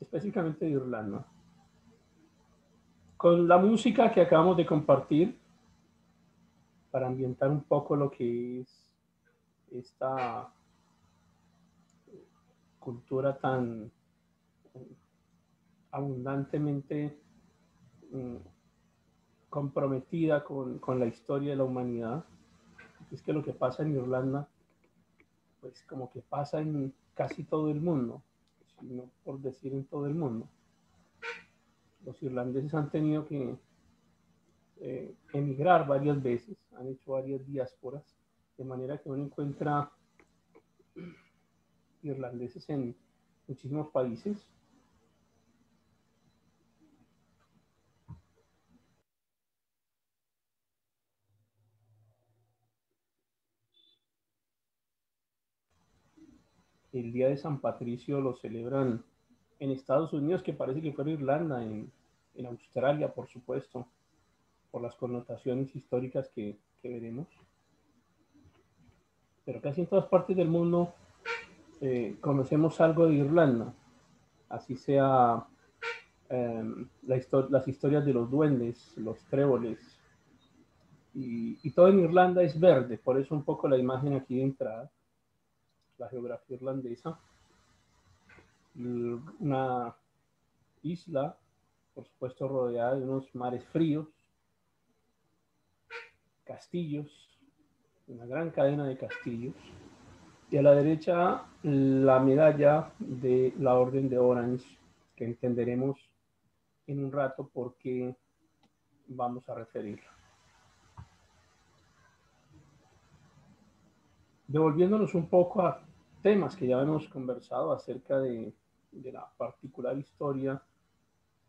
específicamente de Irlanda. Con la música que acabamos de compartir, para ambientar un poco lo que es esta cultura tan abundantemente comprometida con la historia de la humanidad. Es que lo que pasa en Irlanda, pues como que pasa en casi todo el mundo, sino por decir en todo el mundo. Los irlandeses han tenido que emigrar varias veces, han hecho varias diásporas, de manera que uno encuentra irlandeses en muchísimos países. El Día de San Patricio lo celebran en Estados Unidos, que parece que fue Irlanda, en Australia, por supuesto, por las connotaciones históricas que veremos. Pero casi en todas partes del mundo conocemos algo de Irlanda, así sea las historias de los duendes, los tréboles, y todo en Irlanda es verde, por eso un poco la imagen aquí de entrada, la geografía irlandesa, una isla, por supuesto rodeada de unos mares fríos, castillos, una gran cadena de castillos, y a la derecha la medalla de la Orden de Orange, que entenderemos en un rato por qué vamos a referirla. Devolviéndonos un poco a temas que ya hemos conversado acerca de la particular historia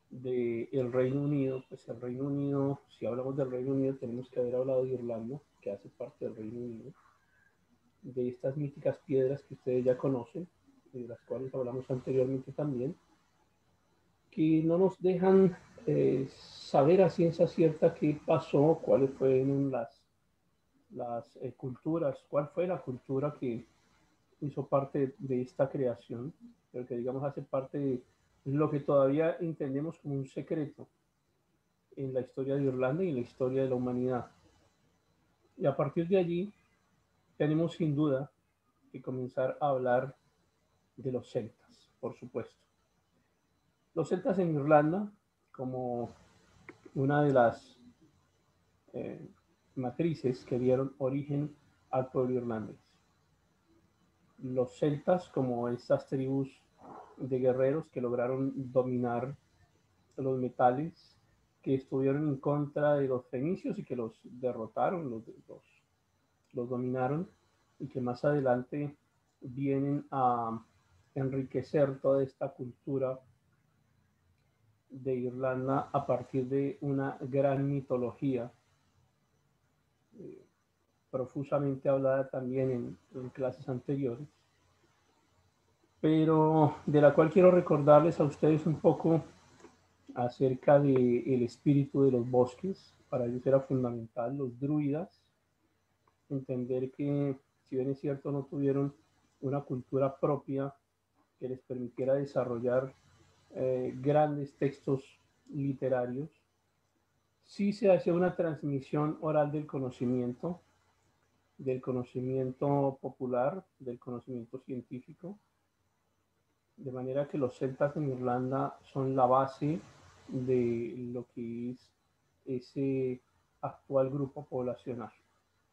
del Reino Unido, pues el Reino Unido, si hablamos del Reino Unido, tenemos que haber hablado de Irlanda, que hace parte del Reino Unido, de estas míticas piedras que ustedes ya conocen, de las cuales hablamos anteriormente también, que no nos dejan saber a ciencia cierta qué pasó, cuáles fueron las culturas, cuál fue la cultura que hizo parte de esta creación, pero que digamos hace parte de lo que todavía entendemos como un secreto en la historia de Irlanda y en la historia de la humanidad. Y a partir de allí tenemos sin duda que comenzar a hablar de los celtas, por supuesto. Los celtas en Irlanda, como una de las matrices que dieron origen al pueblo irlandés. Los celtas, como estas tribus de guerreros que lograron dominar los metales, que estuvieron en contra de los fenicios y que los derrotaron, los dominaron, y que más adelante vienen a enriquecer toda esta cultura de Irlanda a partir de una gran mitología profusamente hablada también en clases anteriores, pero de la cual quiero recordarles a ustedes un poco acerca del espíritu de los bosques. Para ellos era fundamental, los druidas, entender que si bien es cierto no tuvieron una cultura propia que les permitiera desarrollar grandes textos literarios, sí se hacía una transmisión oral del conocimiento popular, del conocimiento científico, de manera que los celtas en Irlanda son la base de lo que es ese actual grupo poblacional.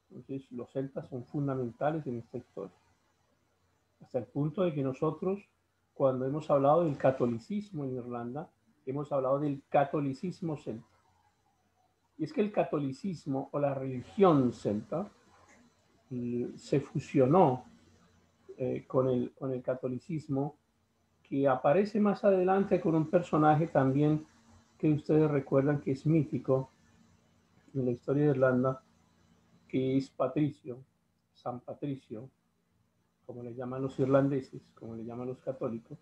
Entonces, los celtas son fundamentales en esta historia, hasta el punto de que nosotros, cuando hemos hablado del catolicismo en Irlanda, hemos hablado del catolicismo celta. Y es que el catolicismo o la religión celta se fusionó con el catolicismo, que aparece más adelante con un personaje también que ustedes recuerdan que es mítico en la historia de Irlanda, que es Patricio, San Patricio, como le llaman los irlandeses, como le llaman los católicos.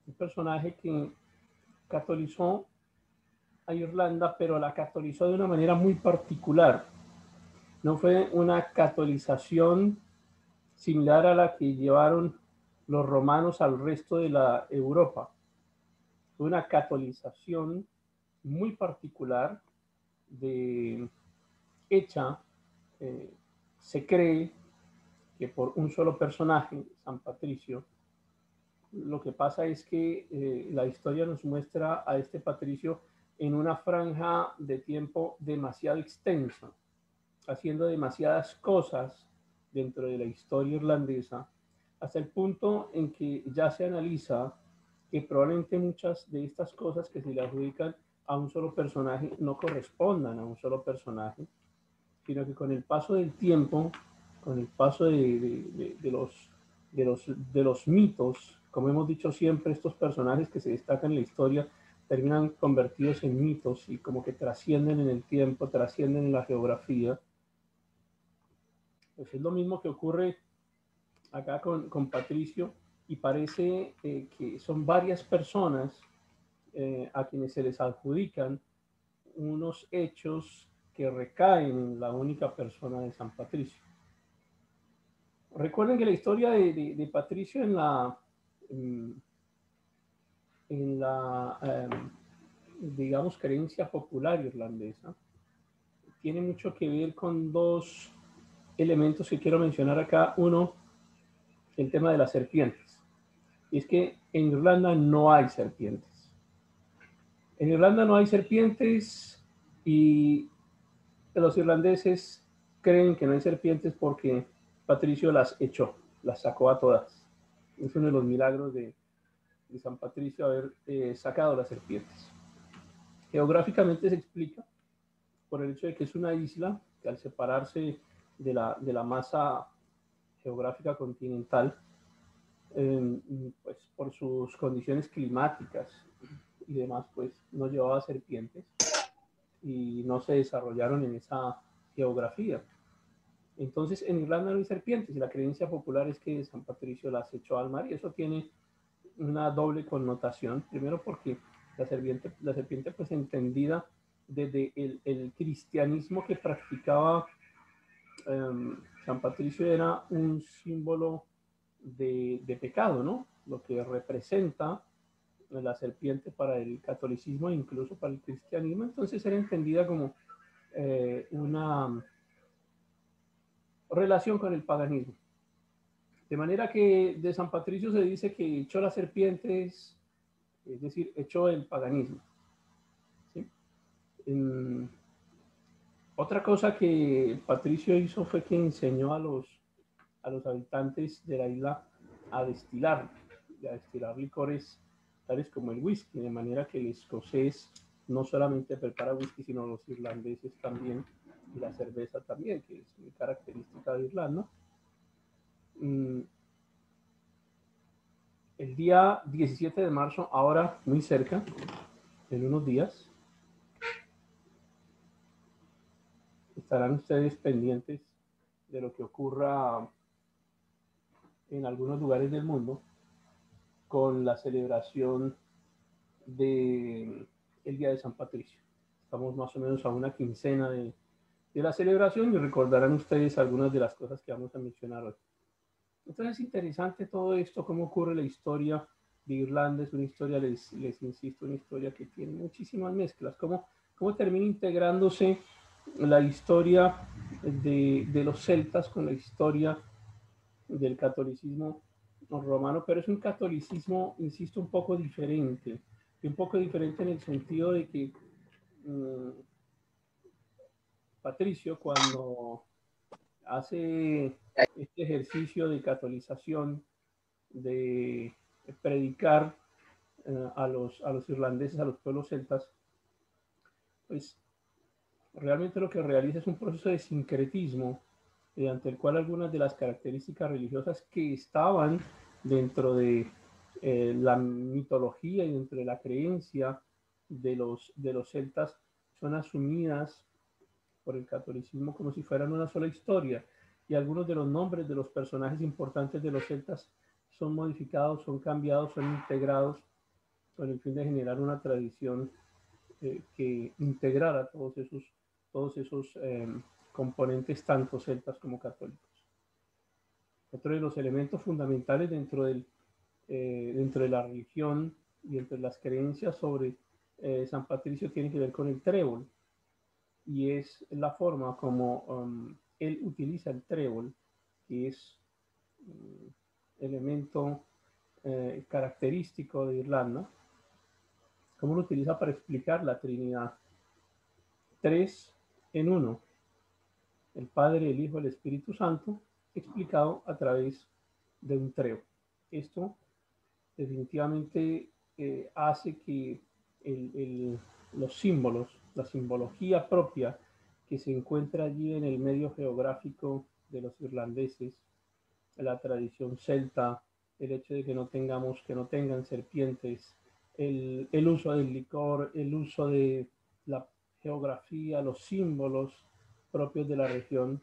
Un personaje que catolizó a Irlanda, pero la catolizó de una manera muy particular. No fue una catolización similar a la que llevaron los romanos al resto de la Europa, una catolización muy particular hecha, se cree que por un solo personaje, San Patricio. Lo que pasa es que la historia nos muestra a este Patricio en una franja de tiempo demasiado extensa, haciendo demasiadas cosas dentro de la historia irlandesa, hasta el punto en que ya se analiza que probablemente muchas de estas cosas que se le adjudican a un solo personaje no correspondan a un solo personaje, sino que con el paso del tiempo, con el paso de los mitos, como hemos dicho siempre, estos personajes que se destacan en la historia terminan convertidos en mitos y como que trascienden en el tiempo, trascienden en la geografía. Pues es lo mismo que ocurre acá con Patricio, y parece que son varias personas a quienes se les adjudican unos hechos que recaen en la única persona de San Patricio. Recuerden que la historia de Patricio en la digamos, creencia popular irlandesa tiene mucho que ver con dos elementos que quiero mencionar acá. Uno, el tema de las serpientes. Y es que en Irlanda no hay serpientes. En Irlanda no hay serpientes y los irlandeses creen que no hay serpientes porque Patricio las echó, las sacó a todas. Es uno de los milagros de San Patricio haber sacado las serpientes. Geográficamente se explica por el hecho de que es una isla que al separarse de la masa geográfica continental, pues por sus condiciones climáticas y demás, pues no llevaba serpientes y no se desarrollaron en esa geografía. Entonces en Irlanda no hay serpientes y la creencia popular es que San Patricio las echó al mar, y eso tiene una doble connotación. Primero porque la serpiente pues entendida desde el cristianismo que practicaba San Patricio, era un símbolo de pecado, ¿no? Lo que representa la serpiente para el catolicismo e incluso para el cristianismo, entonces era entendida como una relación con el paganismo. De manera que de San Patricio se dice que echó las serpientes, es decir, echó el paganismo. ¿Sí? Otra cosa que Patricio hizo fue que enseñó a los habitantes de la isla a destilar licores tales como el whisky, de manera que el escocés no solamente prepara whisky, sino los irlandeses también, y la cerveza también, que es muy característica de Irlanda. El día 17 de marzo, ahora muy cerca, en unos días, estarán ustedes pendientes de lo que ocurra en algunos lugares del mundo con la celebración del Día de San Patricio. Estamos más o menos a una quincena de la celebración y recordarán ustedes algunas de las cosas que vamos a mencionar hoy. Entonces es interesante todo esto, cómo ocurre la historia de Irlanda. Es una historia, les insisto, una historia que tiene muchísimas mezclas, cómo termina integrándose la historia de los celtas con la historia del catolicismo romano, pero es un catolicismo, insisto, un poco diferente en el sentido de que Patricio, cuando hace este ejercicio de catolización, de predicar a los irlandeses, a los pueblos celtas, pues realmente lo que realiza es un proceso de sincretismo, mediante el cual algunas de las características religiosas que estaban dentro de la mitología y dentro de la creencia de los celtas son asumidas por el catolicismo como si fueran una sola historia, y algunos de los nombres de los personajes importantes de los celtas son modificados, son cambiados, son integrados con el fin de generar una tradición que integrara todos esos componentes, tanto celtas como católicos. Otro de los elementos fundamentales dentro de la religión y entre las creencias sobre San Patricio tiene que ver con el trébol, y es la forma como él utiliza el trébol, que es elemento característico de Irlanda, cómo lo utiliza para explicar la Trinidad. Tres en uno, el Padre, el Hijo, el Espíritu Santo, explicado a través de un trébol. Esto definitivamente hace que los símbolos, la simbología propia que se encuentra allí en el medio geográfico de los irlandeses, la tradición celta, el hecho de que no tengan serpientes, el uso del licor, el uso de la geografía, los símbolos propios de la región,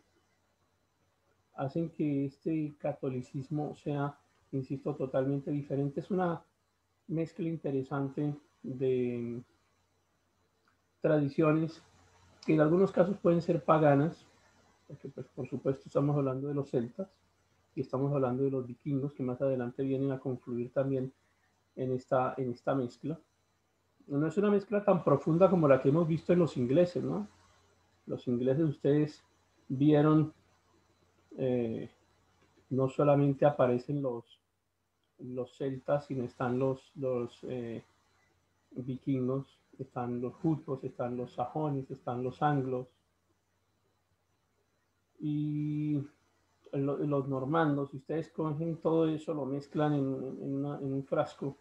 hacen que este catolicismo sea, insisto, totalmente diferente. Es una mezcla interesante de tradiciones que en algunos casos pueden ser paganas, porque pues, por supuesto estamos hablando de los celtas y estamos hablando de los vikingos que más adelante vienen a confluir también en esta mezcla. No es una mezcla tan profunda como la que hemos visto en los ingleses, ¿no? Los ingleses, ustedes vieron, eh, no solamente aparecen los celtas, sino están los vikingos, están los jutos, están los sajones, están los anglos y los normandos. Si ustedes cogen todo eso, lo mezclan en un frasco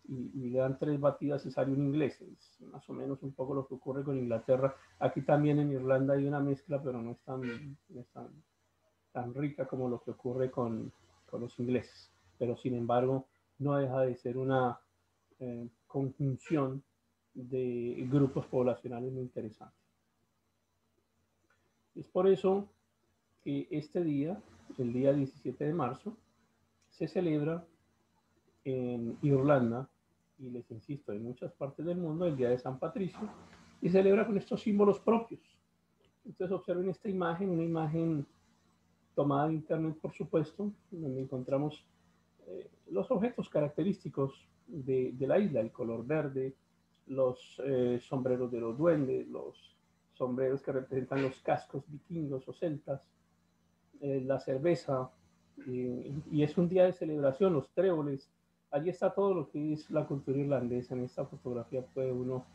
y le dan 3 batidas y sale un inglés. Es más o menos un poco lo que ocurre con Inglaterra. Aquí también en Irlanda hay una mezcla, pero no es tan rica como lo que ocurre con los ingleses. Pero sin embargo, no deja de ser una conjunción de grupos poblacionales muy interesantes. Es por eso que este día, el día 17 de marzo, se celebra en Irlanda, y les insisto, en muchas partes del mundo, el Día de San Patricio, y celebra con estos símbolos propios. Entonces observen esta imagen, una imagen tomada de internet, por supuesto, donde encontramos los objetos característicos de la isla, el color verde, los sombreros de los duendes, los sombreros que representan los cascos vikingos o celtas, la cerveza, y es un día de celebración, los tréboles. Allí está todo lo que es la cultura irlandesa. En esta fotografía puede uno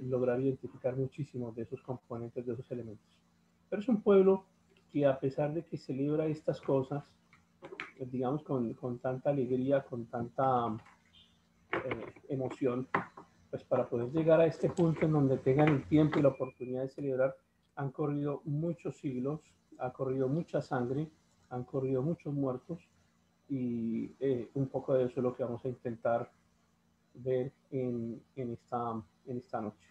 lograr identificar muchísimos de esos componentes, de esos elementos. Pero es un pueblo que, a pesar de que celebra estas cosas, digamos, con tanta alegría, con tanta emoción, pues para poder llegar a este punto en donde tengan el tiempo y la oportunidad de celebrar, han corrido muchos siglos, ha corrido mucha sangre, han corrido muchos muertos, y un poco de eso es lo que vamos a intentar ver en esta noche.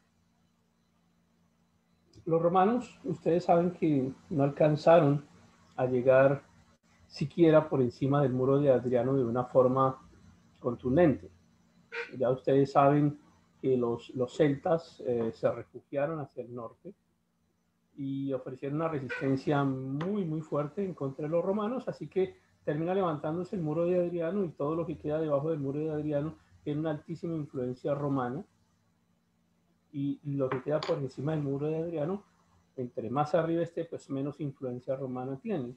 Los romanos, ustedes saben que no alcanzaron a llegar siquiera por encima del muro de Adriano de una forma contundente. Ya ustedes saben que los celtas se refugiaron hacia el norte y ofrecieron una resistencia muy, muy fuerte en contra de los romanos, así que termina levantándose el muro de Adriano, y todo lo que queda debajo del muro de Adriano tiene una altísima influencia romana, y lo que queda por encima del muro de Adriano, entre más arriba esté, pues menos influencia romana tiene.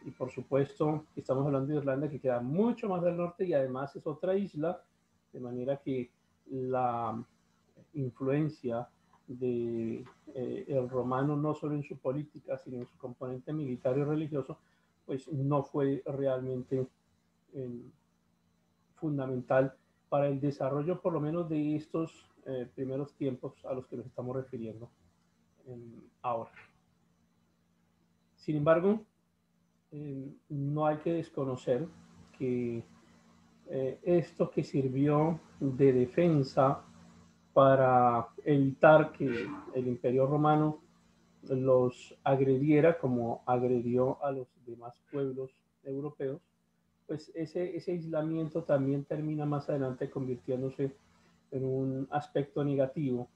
Y por supuesto, estamos hablando de Irlanda, que queda mucho más al norte y además es otra isla, de manera que la influencia de el romano, no solo en su política, sino en su componente militar y religioso, pues no fue realmente fundamental para el desarrollo, por lo menos, de estos primeros tiempos a los que nos estamos refiriendo ahora. Sin embargo, no hay que desconocer que esto que sirvió de defensa para evitar que el Imperio Romano los agrediera como agredió a los demás pueblos europeos, pues ese aislamiento también termina más adelante convirtiéndose en un aspecto negativo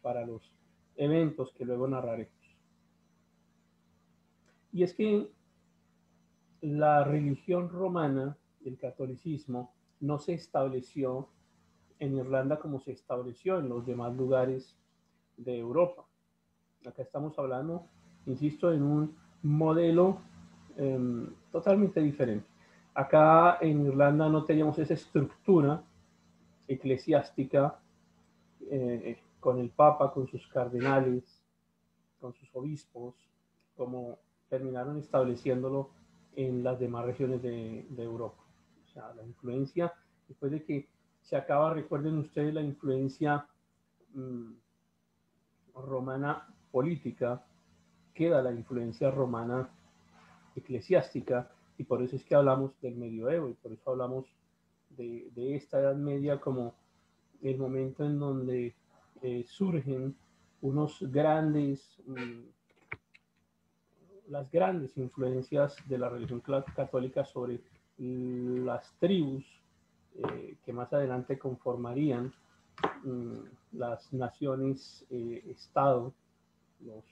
para los eventos que luego narraremos. Y es que la religión romana, el catolicismo, no se estableció en Irlanda como se estableció en los demás lugares de Europa. Acá estamos hablando, insisto, en un modelo totalmente diferente. Acá en Irlanda no teníamos esa estructura eclesiástica con el Papa, con sus cardenales, con sus obispos, como terminaron estableciéndolo en las demás regiones de Europa. O sea, la influencia, después de que se acaba, recuerden ustedes la influencia romana política, queda la influencia romana eclesiástica, y por eso es que hablamos del medioevo, y por eso hablamos de esta Edad Media como el momento en donde surgen unos grandes, las grandes influencias de la religión católica sobre las tribus que más adelante conformarían las naciones estado, los,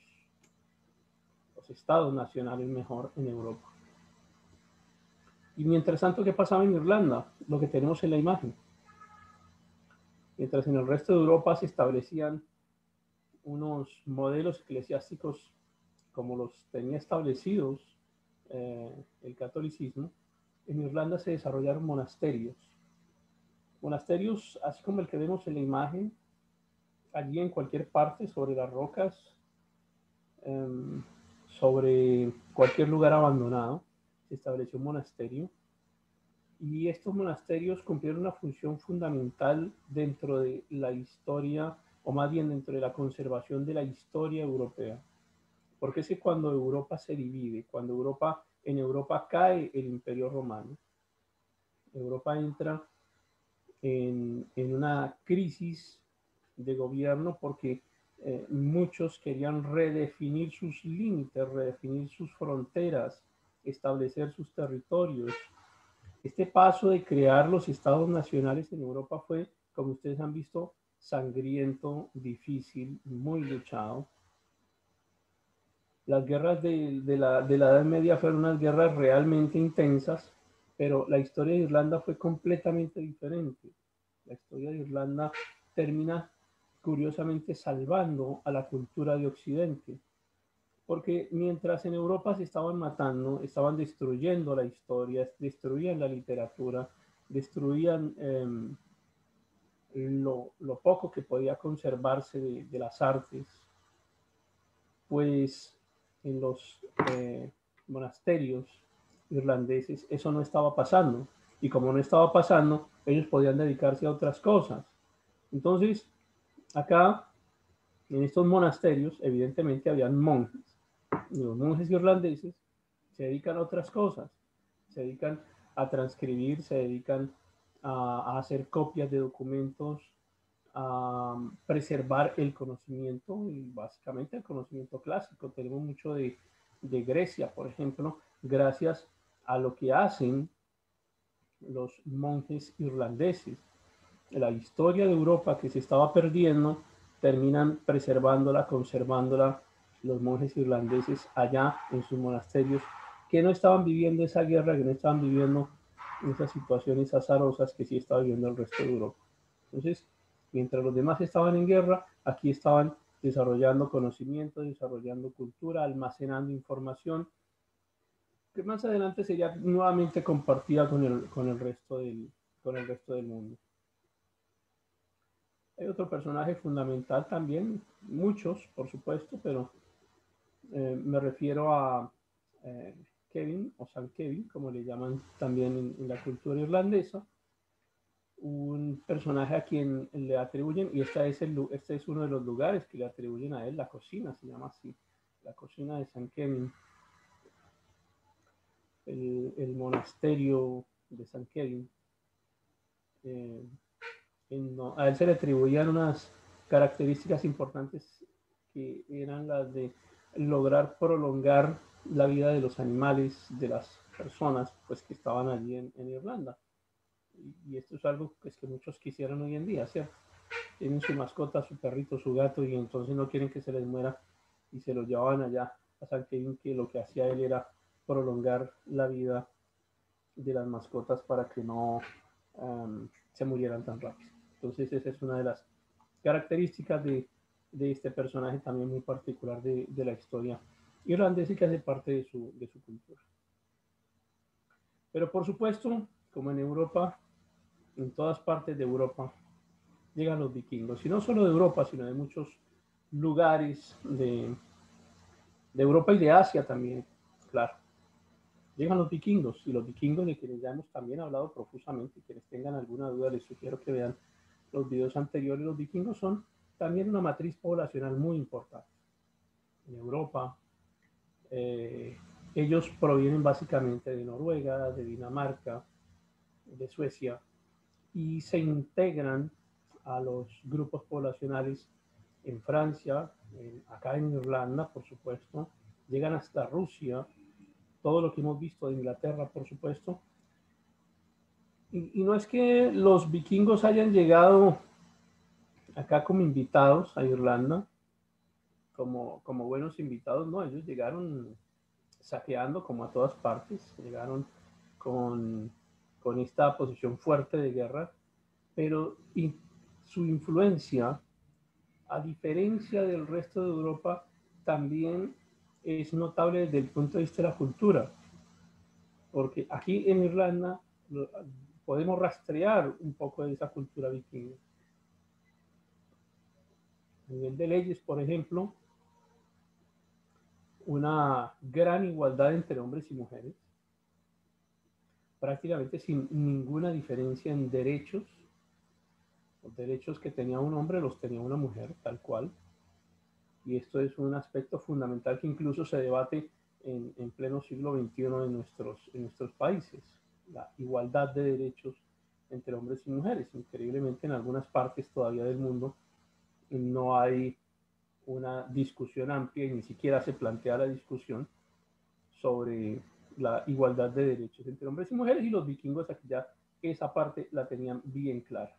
los estados nacionales mejor en Europa. Y mientras tanto, ¿qué pasaba en Irlanda? Lo que tenemos en la imagen. Mientras en el resto de Europa se establecían unos modelos eclesiásticos como los tenía establecidos el catolicismo, en Irlanda se desarrollaron monasterios. Monasterios, así como el que vemos en la imagen, allí en cualquier parte, sobre las rocas, sobre cualquier lugar abandonado, se estableció un monasterio. Y estos monasterios cumplieron una función fundamental dentro de la historia, o más bien dentro de la conservación de la historia europea. Porque es que cuando Europa se divide, cuando en Europa cae el Imperio Romano, Europa entra en una crisis de gobierno porque muchos querían redefinir sus límites, redefinir sus fronteras, establecer sus territorios. Este paso de crear los estados nacionales en Europa fue, como ustedes han visto, sangriento, difícil, muy luchado. Las guerras de la Edad Media fueron unas guerras realmente intensas, pero la historia de Irlanda fue completamente diferente. La historia de Irlanda termina curiosamente salvando a la cultura de Occidente, porque mientras en Europa se estaban matando, estaban destruyendo la historia, destruían la literatura, destruían lo poco que podía conservarse de las artes, pues en los monasterios irlandeses eso no estaba pasando. Y como no estaba pasando, ellos podían dedicarse a otras cosas. Entonces, acá, en estos monasterios, evidentemente habían monjes. Y los monjes irlandeses se dedican a otras cosas. Se dedican a transcribir, se dedican a hacer copias de documentos, a preservar el conocimiento y básicamente el conocimiento clásico. Tenemos mucho de Grecia, por ejemplo, gracias a lo que hacen los monjes irlandeses. La historia de Europa que se estaba perdiendo, terminan preservándola, conservándola los monjes irlandeses allá en sus monasterios, que no estaban viviendo esa guerra, que no estaban viviendo esas situaciones azarosas que sí estaba viviendo el resto de Europa. Entonces, mientras los demás estaban en guerra, aquí estaban desarrollando conocimiento, desarrollando cultura, almacenando información, que más adelante sería nuevamente compartida con el resto del mundo. Hay otro personaje fundamental también, muchos, por supuesto, pero me refiero a Kevin o San Kevin, como le llaman también en la cultura irlandesa, un personaje a quien le atribuyen, y este es uno de los lugares que le atribuyen a él, la cocina, se llama así, la cocina de San Kevin, el monasterio de San Kevin. A él se le atribuían unas características importantes que eran las de lograr prolongar la vida de los animales, de las personas pues, que estaban allí en Irlanda. Y esto es algo pues, que muchos quisieran hoy en día, ¿cierto? Tienen su mascota, su perrito, su gato, y entonces no quieren que se les muera y se lo llevaban allá a San Kevin, que lo que hacía él era prolongar la vida de las mascotas para que no se murieran tan rápido. Entonces esa es una de las características de este personaje también muy particular de la historia irlandesa y que hace parte de su cultura. Pero por supuesto, como en Europa, en todas partes de Europa llegan los vikingos, y no solo de Europa, sino de muchos lugares de Europa y de Asia también, claro. Llegan los vikingos, y los vikingos de quienes ya hemos también hablado profusamente, y quienes tengan alguna duda les sugiero que vean los videos anteriores. Los vikingos son también una matriz poblacional muy importante en Europa. Ellos provienen básicamente de Noruega, de Dinamarca, de Suecia, y se integran a los grupos poblacionales en Francia, acá en Irlanda, por supuesto, llegan hasta Rusia, todo lo que hemos visto de Inglaterra, por supuesto. Y no es que los vikingos hayan llegado acá como invitados a Irlanda, como buenos invitados, no, ellos llegaron saqueando como a todas partes, llegaron con, con esta posición fuerte de guerra, pero su influencia, a diferencia del resto de Europa, también es notable desde el punto de vista de la cultura, porque aquí en Irlanda podemos rastrear un poco de esa cultura vikinga. A nivel de leyes, por ejemplo, una gran igualdad entre hombres y mujeres, prácticamente sin ninguna diferencia en derechos. Los derechos que tenía un hombre los tenía una mujer, tal cual. Y esto es un aspecto fundamental que incluso se debate en pleno siglo XXI en nuestros países. La igualdad de derechos entre hombres y mujeres. Increíblemente, en algunas partes todavía del mundo no hay una discusión amplia y ni siquiera se plantea la discusión sobre la igualdad de derechos entre hombres y mujeres, y los vikingos aquí ya esa parte la tenían bien clara.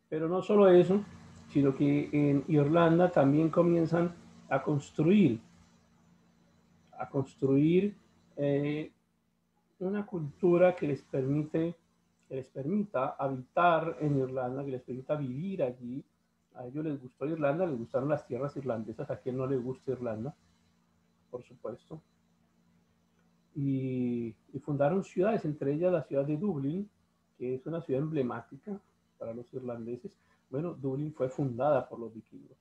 Pero no solo eso, sino que en Irlanda también comienzan a construir, a construir una cultura que les permita habitar en Irlanda, que les permita vivir allí. A ellos les gustó Irlanda, les gustaron las tierras irlandesas, a quien no les gusta Irlanda, por supuesto. Y fundaron ciudades, entre ellas la ciudad de Dublín, que es una ciudad emblemática para los irlandeses. Bueno, Dublín fue fundada por los vikingos.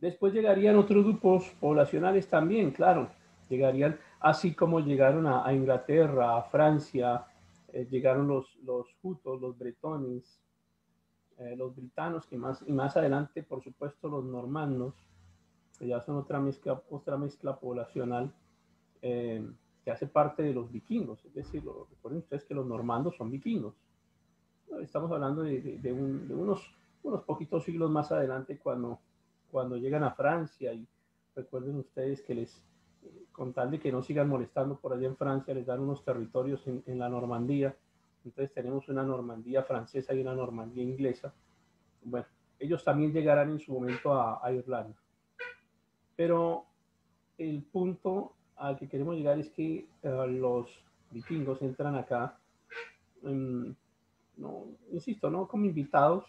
Después llegarían otros grupos poblacionales también, claro, llegarían así como llegaron a Inglaterra, a Francia, llegaron los jutos, los bretones, los britanos, y más adelante, por supuesto, los normandos, que ya son otra mezcla poblacional que hace parte de los vikingos. Es decir, recuerden ustedes que los normandos son vikingos. Estamos hablando de unos poquitos siglos más adelante cuando llegan a Francia, y recuerden ustedes que con tal de que no sigan molestando por allá en Francia, les dan unos territorios en la Normandía. Entonces tenemos una Normandía francesa y una Normandía inglesa. Bueno, ellos también llegarán en su momento a Irlanda. Pero el punto al que queremos llegar es que los vikingos entran acá, no, insisto, no como invitados,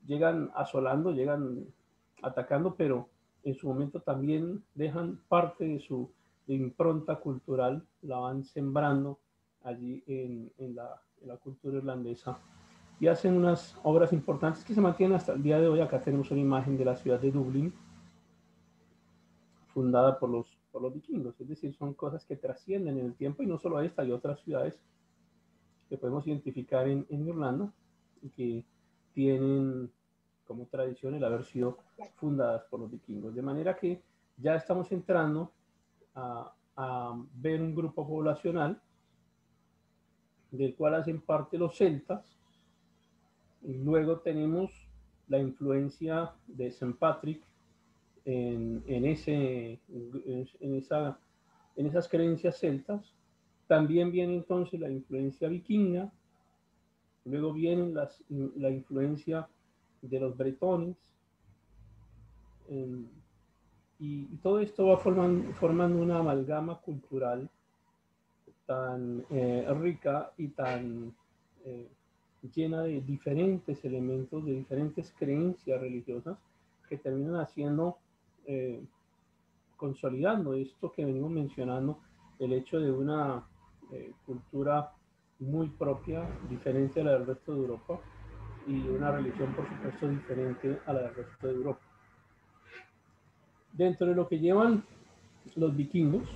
llegan asolando, llegan atacando, pero en su momento también dejan parte de su impronta cultural, la van sembrando allí en la cultura irlandesa, y hacen unas obras importantes que se mantienen hasta el día de hoy. Acá tenemos una imagen de la ciudad de Dublín, fundada por los vikingos. Es decir, son cosas que trascienden en el tiempo, y no solo esta, hay otras ciudades que podemos identificar en Irlanda y que tienen como tradición el haber sido fundadas por los vikingos. De manera que ya estamos entrando a ver un grupo poblacional del cual hacen parte los celtas, y luego tenemos la influencia de St. Patrick en esas creencias celtas. También viene entonces la influencia vikinga, luego viene la influencia de los bretones, y todo esto va formando una amalgama cultural tan rica y tan llena de diferentes elementos, de diferentes creencias religiosas que terminan haciendo, eh, consolidando esto que venimos mencionando, el hecho de una cultura muy propia, diferente a la del resto de Europa, y una religión, por supuesto, diferente a la del resto de Europa. Dentro de lo que llevan los vikingos,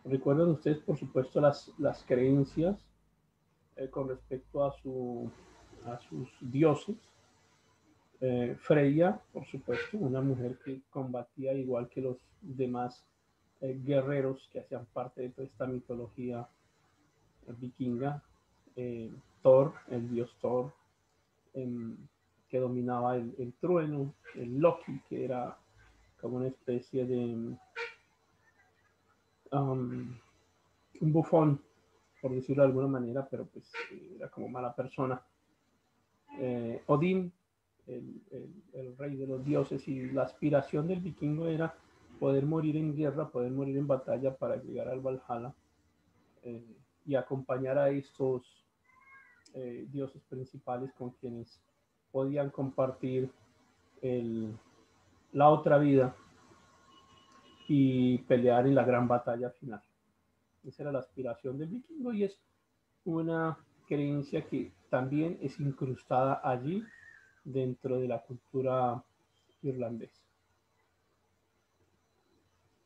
recuerdan ustedes, por supuesto, las creencias con respecto a sus dioses. Freya, por supuesto, una mujer que combatía igual que los demás guerreros que hacían parte de toda esta mitología vikinga. Eh, Thor, el dios Thor, em, que dominaba el trueno. El Loki, que era como una especie de un bufón, por decirlo de alguna manera, pero pues era como mala persona. Odín, el rey de los dioses, y la aspiración del vikingo era poder morir en guerra, poder morir en batalla para llegar al Valhalla, eh, y acompañar a estos dioses principales con quienes podían compartir el, la otra vida y pelear en la gran batalla final. Esa era la aspiración del vikingo y es una creencia que también es incrustada allí dentro de la cultura irlandesa.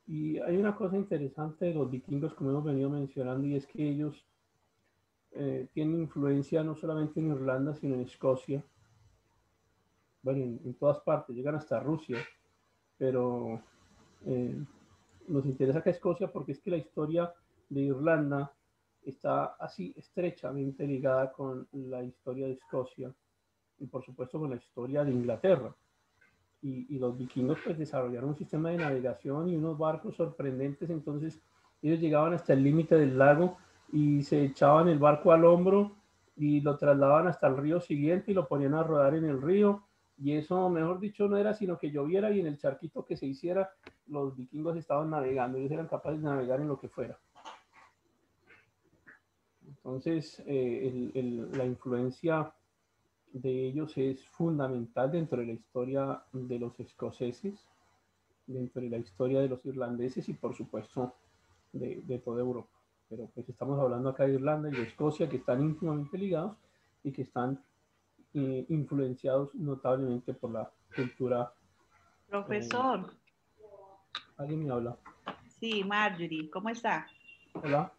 Y hay una cosa interesante de los vikingos, como hemos venido mencionando, y es que ellos tienen influencia no solamente en Irlanda, sino en Escocia, bueno, en todas partes, llegan hasta Rusia, pero eh, nos interesa que Escocia porque es que la historia de Irlanda está así estrechamente ligada con la historia de Escocia y por supuesto con la historia de Inglaterra. Y los vikingos pues desarrollaron un sistema de navegación y unos barcos sorprendentes, entonces ellos llegaban hasta el límite del lago y se echaban el barco al hombro y lo trasladaban hasta el río siguiente y lo ponían a rodar en el río, y eso, mejor dicho, no era sino que lloviera y en el charquito que se hiciera, los vikingos estaban navegando, ellos eran capaces de navegar en lo que fuera. Entonces, la influencia de ellos es fundamental dentro de la historia de los escoceses, dentro de la historia de los irlandeses y por supuesto de toda Europa. Pero pues estamos hablando acá de Irlanda y de Escocia, que están íntimamente ligados y que están influenciados notablemente por la cultura. Eh, Profesor, ¿Alguien me habla? sí, Marjorie, ¿cómo está? Hola.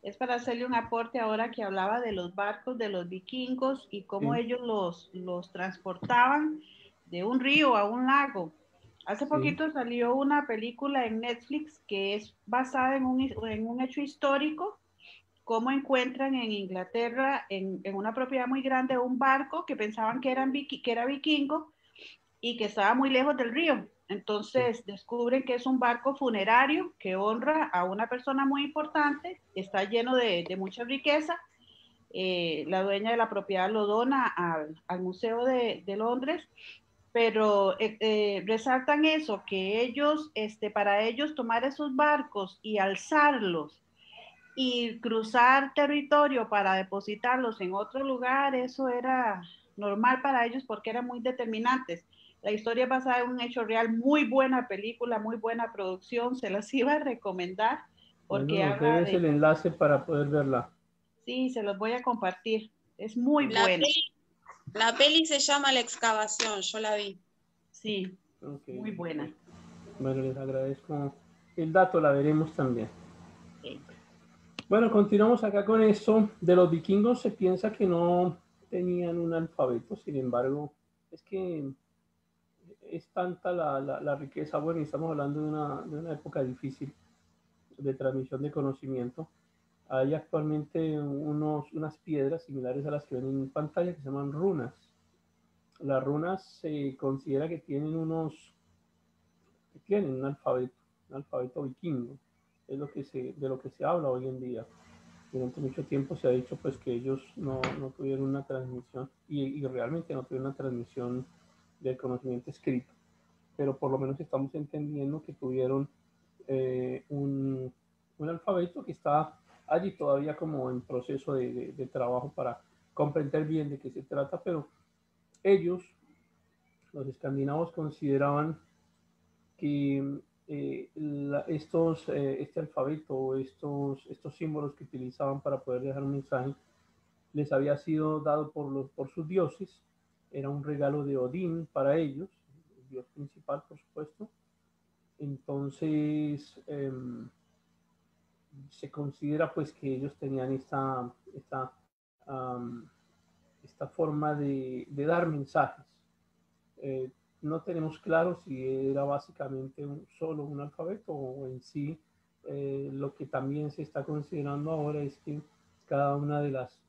Es para hacerle un aporte ahora que hablaba de los barcos de los vikingos y cómo Sí, ellos los transportaban de un río a un lago. Hace sí, poquito salió una película en Netflix que es basada en un hecho histórico, cómo encuentran en Inglaterra, en una propiedad muy grande, un barco que pensaban que era vikingo y que estaba muy lejos del río. sí. Entonces descubren que es un barco funerario que honra a una persona muy importante, está lleno de mucha riqueza. La dueña de la propiedad lo dona al Museo de Londres, pero resaltan eso, que ellos, para ellos tomar esos barcos y alzarlos y cruzar territorio para depositarlos en otro lugar, eso era normal para ellos porque eran muy determinantes. La historia es basada en un hecho real, muy buena película, muy buena producción, se las iba a recomendar Bueno, porque nos habla debes de, el enlace para poder verla. sí, se los voy a compartir, es muy La buena, peli, la peli se llama La Excavación, yo la vi. sí, Ok, muy buena. perfecto. Bueno, les agradezco el dato, la veremos también. Okay. Bueno, continuamos acá con esto. De los vikingos se piensa que no tenían un alfabeto, sin embargo, es que es tanta la riqueza. Bueno, y estamos hablando de una época difícil de transmisión de conocimiento. Hay actualmente unas piedras similares a las que ven en pantalla que se llaman runas. Las runas se considera que que tienen un alfabeto vikingo. Es de lo que se habla hoy en día. Durante mucho tiempo se ha dicho pues que ellos no tuvieron una transmisión y realmente no tuvieron una transmisión del conocimiento escrito, pero por lo menos estamos entendiendo que tuvieron eh, un, un alfabeto que está allí todavía como en proceso de trabajo para comprender bien de qué se trata, pero ellos, los escandinavos, consideraban que este alfabeto, estos símbolos que utilizaban para poder dejar un mensaje, les había sido dado por sus dioses, era un regalo de Odín para ellos, el dios principal, por supuesto. Entonces, se considera pues que ellos tenían esta forma de dar mensajes. No tenemos claro si era básicamente solo un alfabeto o en sí lo que también se está considerando ahora es que cada una de las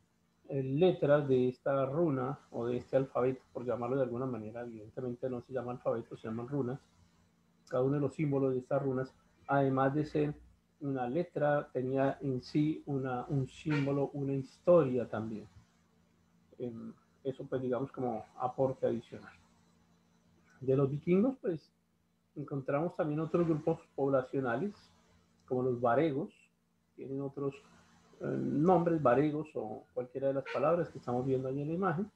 letras de esta runa o de este alfabeto, por llamarlo de alguna manera, evidentemente no se llama alfabeto, se llaman runas, cada uno de los símbolos de estas runas, además de ser una letra, tenía en sí un símbolo, una historia también. Eso pues digamos como aporte adicional. De los vikingos pues encontramos también otros grupos poblacionales como los varegos, tienen otros nombres, varegos o cualquiera de las palabras que estamos viendo ahí en la imagen.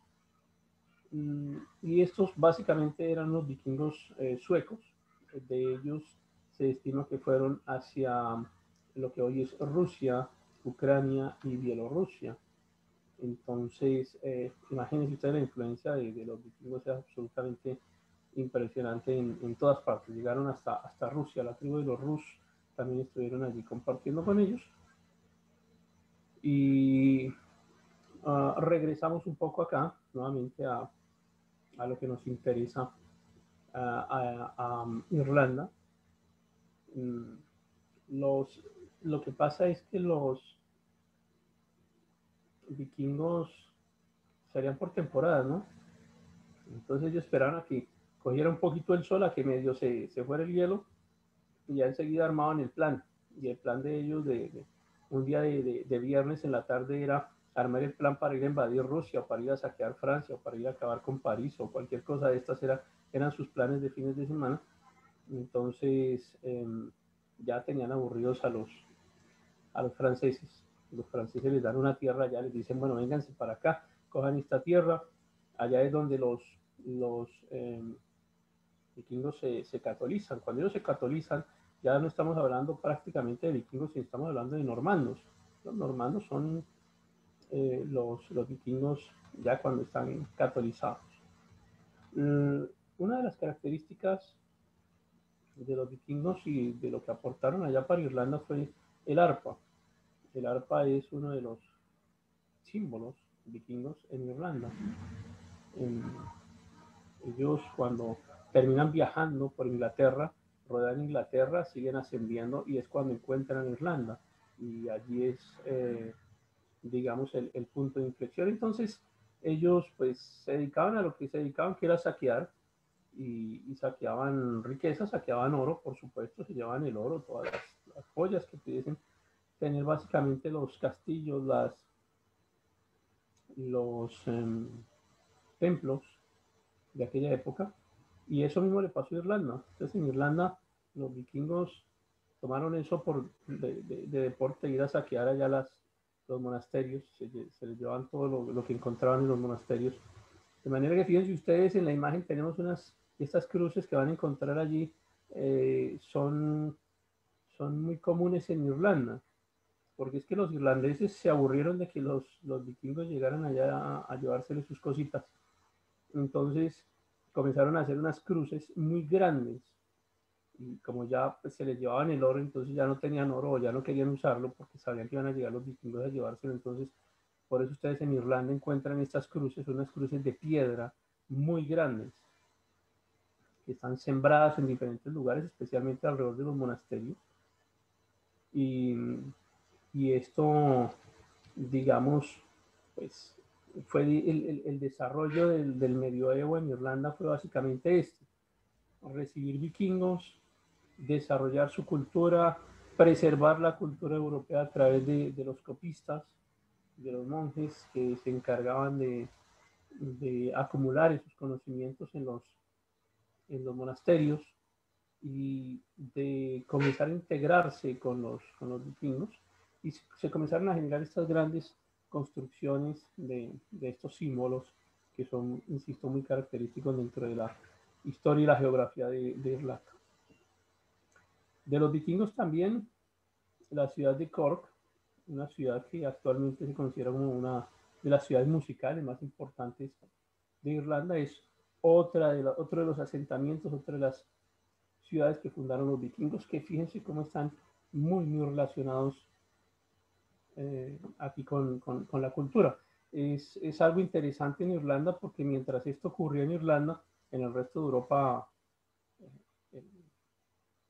Y estos básicamente eran los vikingos suecos. De ellos se estima que fueron hacia lo que hoy es Rusia, Ucrania y Bielorrusia. Entonces, imagínense ustedes la influencia de los vikingos, es absolutamente impresionante en todas partes. Llegaron hasta Rusia, la tribu de los Rus también estuvieron allí compartiendo con ellos. Y regresamos un poco acá, nuevamente a lo que nos interesa, a Irlanda. Lo que pasa es que los vikingos salían por temporada, ¿no? Entonces ellos esperaban a que cogiera un poquito el sol, a que medio se fuera el hielo, y ya enseguida armaban el plan. Y el plan de ellos de un día de viernes en la tarde era armar el plan para ir a invadir Rusia, o para ir a saquear Francia, o para ir a acabar con París, o cualquier cosa de estas eran sus planes de fines de semana. Entonces ya tenían aburridos a los franceses. Los franceses les dan una tierra allá, les dicen, bueno, vénganse para acá, cojan esta tierra. Allá es donde los vikingos se catolizan. Cuando ellos se catolizan, ya no estamos hablando prácticamente de vikingos, sino estamos hablando de normandos. Los normandos son los vikingos ya cuando están catolizados. Una de las características de los vikingos y de lo que aportaron allá para Irlanda fue el arpa. El arpa es uno de los símbolos vikingos en Irlanda. Ellos cuando terminan viajando por Inglaterra, rodean Inglaterra, siguen ascendiendo y es cuando encuentran Irlanda. Y allí es, digamos, el punto de inflexión. Entonces, ellos pues se dedicaban a lo que se dedicaban, que era saquear, y saqueaban riquezas, saqueaban oro, por supuesto, se llevaban el oro, todas las joyas que pudiesen tener, básicamente los castillos, los templos de aquella época. Y eso mismo le pasó a Irlanda. Entonces en Irlanda los vikingos tomaron eso de deporte, ir a saquear allá los monasterios, se les llevaban todo lo que encontraban en los monasterios. De manera que fíjense ustedes, en la imagen tenemos estas cruces que van a encontrar allí, son muy comunes en Irlanda, porque es que los irlandeses se aburrieron de que los vikingos llegaran allá a llevárseles sus cositas. Entonces comenzaron a hacer unas cruces muy grandes, y como ya pues, se les llevaban el oro, entonces ya no tenían oro o ya no querían usarlo porque sabían que iban a llegar los vikingos a llevárselo. Entonces por eso ustedes en Irlanda encuentran estas cruces, unas cruces de piedra muy grandes, que están sembradas en diferentes lugares, especialmente alrededor de los monasterios. Y esto, digamos, pues fue el desarrollo del medioevo en Irlanda fue básicamente recibir vikingos, desarrollar su cultura, preservar la cultura europea a través de los copistas, de los monjes que se encargaban de acumular esos conocimientos en los monasterios y de comenzar a integrarse con los vikingos, y se comenzaron a generar estas grandes construcciones de estos símbolos que son, insisto, muy característicos dentro de la historia y la geografía de Irlanda. De los vikingos también, la ciudad de Cork, una ciudad que actualmente se considera como una de las ciudades musicales más importantes de Irlanda, es otro de los asentamientos, otra de las ciudades que fundaron los vikingos, que fíjense cómo están muy, muy relacionados aquí con la cultura. Es algo interesante en Irlanda porque mientras esto ocurría en Irlanda, en el resto de Europa eh,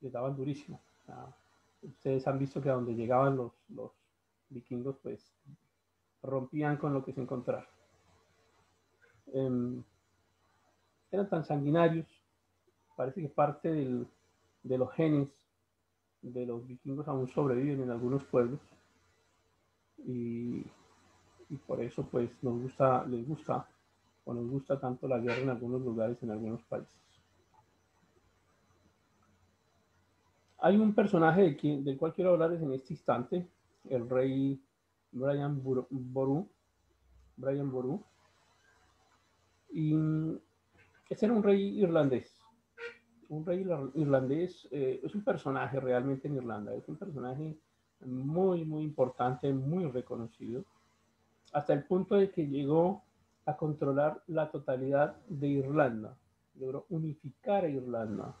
les daban durísimo. O sea, ustedes han visto que a donde llegaban los vikingos, pues rompían con lo que se encontrara. Eran tan sanguinarios, parece que parte de los genes de los vikingos aún sobreviven en algunos pueblos y por eso pues les gusta o nos gusta tanto la guerra en algunos lugares, en algunos países. Hay un personaje del cual quiero hablarles en este instante, el rey Brian Boru. Y ese era un rey irlandés. Un rey irlandés es un personaje realmente en Irlanda, es un personaje muy, muy importante, muy reconocido, hasta el punto de que llegó a controlar la totalidad de Irlanda, logró unificar a Irlanda,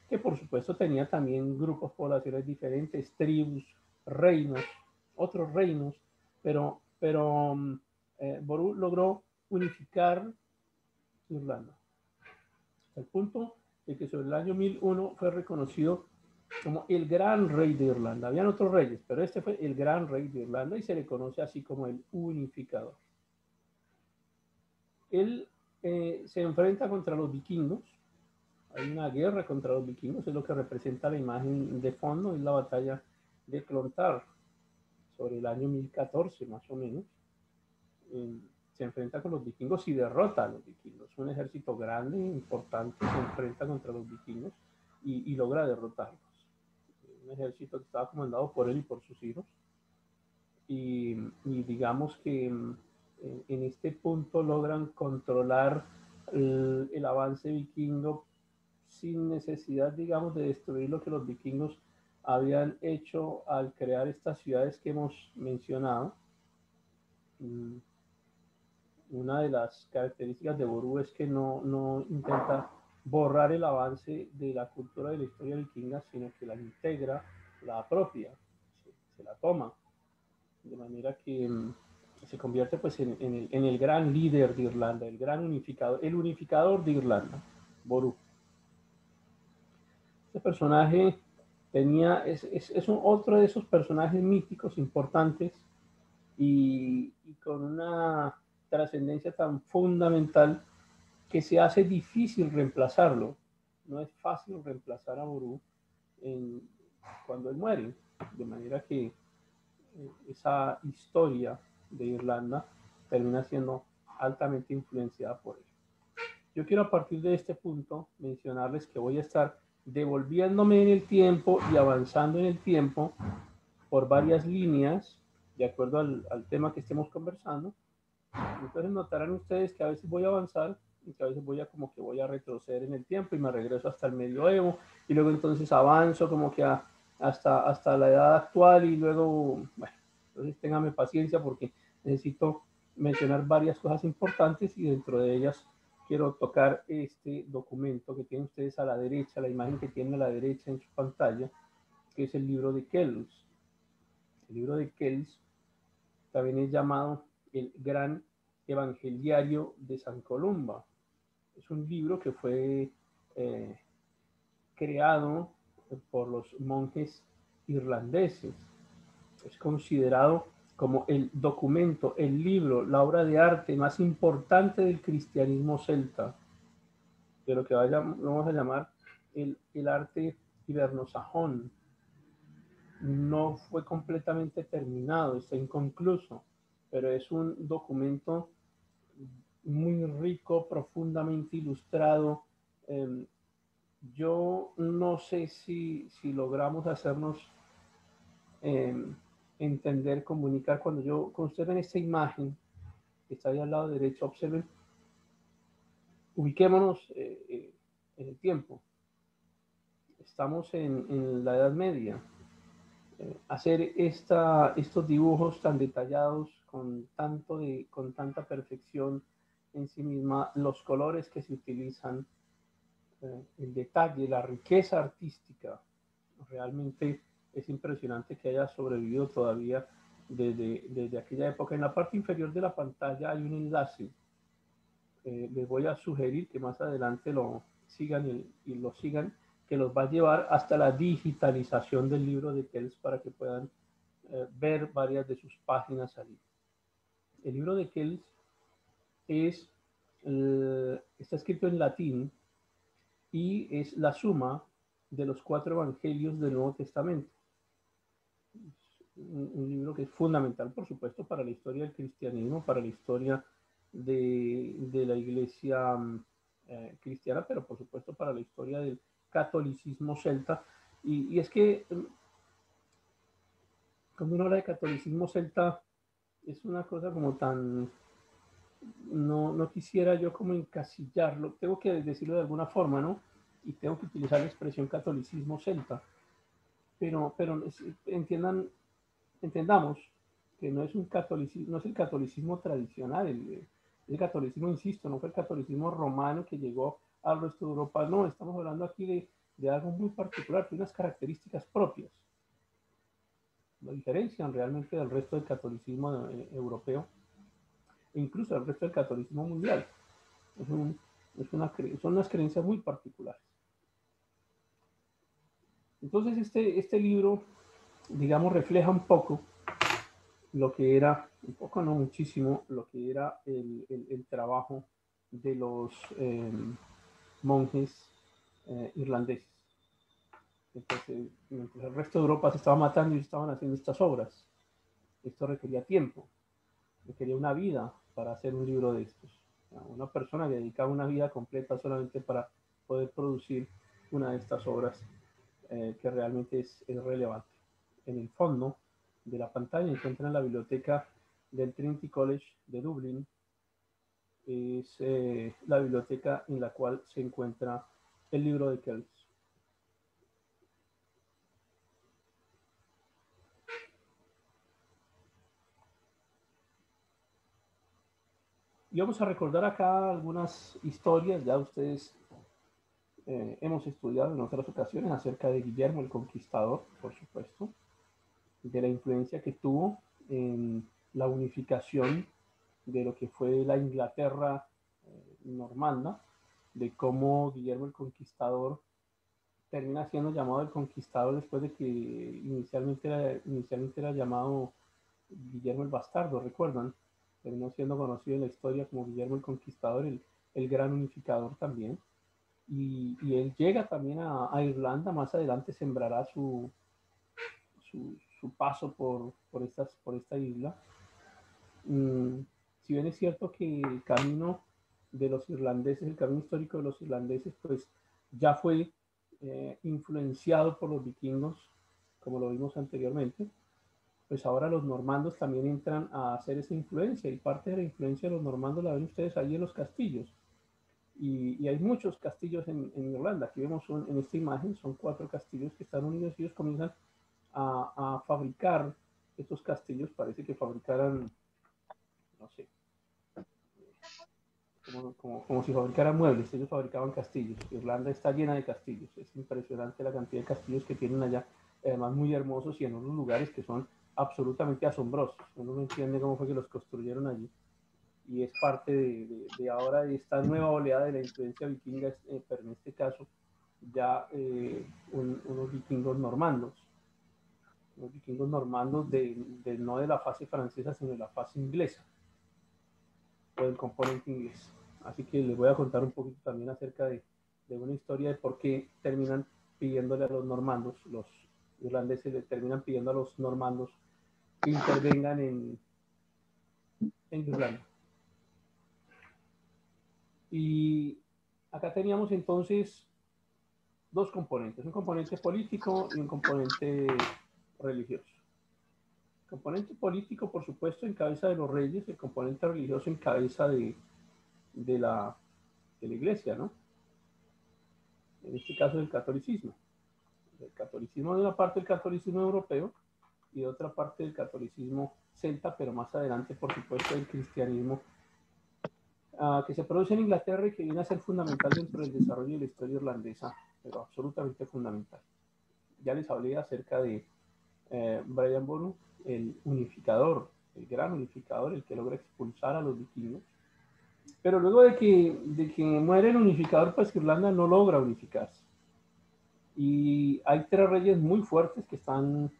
que por supuesto tenía también grupos, poblaciones diferentes, tribus, reinos, otros reinos, pero Boru logró unificar Irlanda, hasta el punto de que sobre el año 1001 fue reconocido como el gran rey de Irlanda. Habían otros reyes, pero este fue el gran rey de Irlanda y se le conoce así como el unificador. Él se enfrenta contra los vikingos. Hay una guerra contra los vikingos, es lo que representa la imagen de fondo, es la batalla de Clontarf, sobre el año 1014 más o menos. Se enfrenta con los vikingos y derrota a los vikingos. Un ejército grande, importante, se enfrenta contra los vikingos y logra derrotarlos. Un ejército que estaba comandado por él y por sus hijos. Y digamos que en este punto logran controlar el avance vikingo sin necesidad, digamos, de destruir lo que los vikingos habían hecho al crear estas ciudades que hemos mencionado. Una de las características de Boru es que no intenta borrar el avance de la cultura de la historia vikinga, sino que la integra, la apropia, se la toma, de manera que se convierte pues en el gran líder de Irlanda, el unificador de Irlanda, Boru. Este personaje es otro de esos personajes míticos importantes y con una trascendencia tan fundamental que se hace difícil reemplazarlo. No es fácil reemplazar a Boru cuando él muere, de manera que esa historia de Irlanda termina siendo altamente influenciada por él. Yo quiero a partir de este punto mencionarles que voy a estar devolviéndome en el tiempo y avanzando en el tiempo por varias líneas de acuerdo al tema que estemos conversando. Entonces notarán ustedes que a veces voy a avanzar y que a veces voy a retroceder en el tiempo y me regreso hasta el medioevo y luego entonces avanzo como que hasta la edad actual y luego, bueno, entonces ténganme paciencia porque necesito mencionar varias cosas importantes y dentro de ellas quiero tocar este documento que tienen ustedes a la derecha, la imagen que tienen a la derecha en su pantalla, que es el libro de Kells. El libro de Kells también es llamado el Gran Evangeliario de San Columba. Es un libro que fue creado por los monjes irlandeses. Es considerado como el documento, el libro, la obra de arte más importante del cristianismo celta, de lo que vamos a llamar el arte hibernosajón. No fue completamente terminado, está inconcluso, pero es un documento muy rico, profundamente ilustrado. Yo no sé si logramos hacernos entender, comunicar. Cuando ustedes ven esta imagen que está ahí al lado derecho, observen, ubiquémonos en el tiempo. Estamos en la Edad Media. Hacer estos dibujos tan detallados, con tanta perfección en sí misma, los colores que se utilizan, el detalle, la riqueza artística, realmente es impresionante que haya sobrevivido todavía desde aquella época. En la parte inferior de la pantalla hay un enlace. Les voy a sugerir que más adelante lo sigan y lo sigan, que los va a llevar hasta la digitalización del libro de Kells para que puedan ver varias de sus páginas allí. El libro de Kells está escrito en latín y es la suma de los 4 evangelios del Nuevo Testamento. Un libro que es fundamental, por supuesto, para la historia del cristianismo, para la historia de la iglesia cristiana, pero por supuesto para la historia del catolicismo celta. Y es que cuando uno habla de catolicismo celta, es una cosa como tan... No quisiera yo como encasillarlo, tengo que decirlo de alguna forma, ¿no? Y tengo que utilizar la expresión catolicismo celta, pero entendamos que no es un catolicismo, no es el catolicismo tradicional, el catolicismo, insisto, no fue el catolicismo romano que llegó al resto de Europa, no, estamos hablando aquí de algo muy particular, de unas características propias, lo diferencian realmente del resto del catolicismo europeo, e incluso del resto del catolicismo mundial. Son unas creencias muy particulares. Entonces este libro, digamos, refleja un poco lo que era, un poco no muchísimo, lo que era el trabajo de los monjes irlandeses. Entonces, mientras el resto de Europa se estaba matando y estaban haciendo estas obras, esto requería tiempo, requería una vida para hacer un libro de estos. Una persona que dedicaba una vida completa solamente para poder producir una de estas obras que realmente es relevante. En el fondo de la pantalla encuentran la biblioteca del Trinity College de Dublín. Es la biblioteca en la cual se encuentra el libro de Kells. Y vamos a recordar acá algunas historias, ya ustedes hemos estudiado en otras ocasiones acerca de Guillermo el Conquistador, por supuesto, de la influencia que tuvo en la unificación de lo que fue la Inglaterra normanda, de cómo Guillermo el Conquistador termina siendo llamado el Conquistador después de que inicialmente era llamado Guillermo el Bastardo, ¿recuerdan? Terminó siendo conocido en la historia como Guillermo el Conquistador, el gran unificador también. Y él llega también a Irlanda, más adelante sembrará su paso por esta isla. Si bien es cierto que el camino de los irlandeses, el camino histórico de los irlandeses, pues ya fue influenciado por los vikingos, como lo vimos anteriormente, pues ahora los normandos también entran a hacer esa influencia, y parte de la influencia de los normandos la ven ustedes ahí en los castillos. Y hay muchos castillos en Irlanda. Aquí vemos en esta imagen, son 4 castillos que están unidos y ellos comienzan a fabricar estos castillos. Parece que fabricaran, no sé, como si fabricaran muebles. Ellos fabricaban castillos. Irlanda está llena de castillos. Es impresionante la cantidad de castillos que tienen allá, además muy hermosos y en unos lugares que son absolutamente asombrosos. Uno no entiende cómo fue que los construyeron allí. Y es parte de ahora de esta nueva oleada de la influencia vikinga, pero en este caso ya unos vikingos normandos no de la fase francesa, sino de la fase inglesa, o del componente inglés. Así que les voy a contar un poquito también acerca de una historia de por qué terminan pidiéndole a los normandos, los irlandeses le terminan pidiendo a los normandos que intervengan en Irlanda. Y acá teníamos entonces 2 componentes, un componente político y un componente religioso. componente político, por supuesto, en cabeza de los reyes, el componente religioso en cabeza de la iglesia, ¿no? En este caso del catolicismo. El catolicismo de una parte del catolicismo europeo y de otra parte del catolicismo celta, pero más adelante, por supuesto, el cristianismo que se produce en Inglaterra y que viene a ser fundamental dentro del desarrollo de la historia irlandesa, pero absolutamente fundamental. Ya les hablé acerca de Brian Boru, el unificador, el gran unificador, el que logra expulsar a los vikingos. Pero luego de que muere el unificador, pues Irlanda no logra unificarse. Y hay tres reyes muy fuertes que están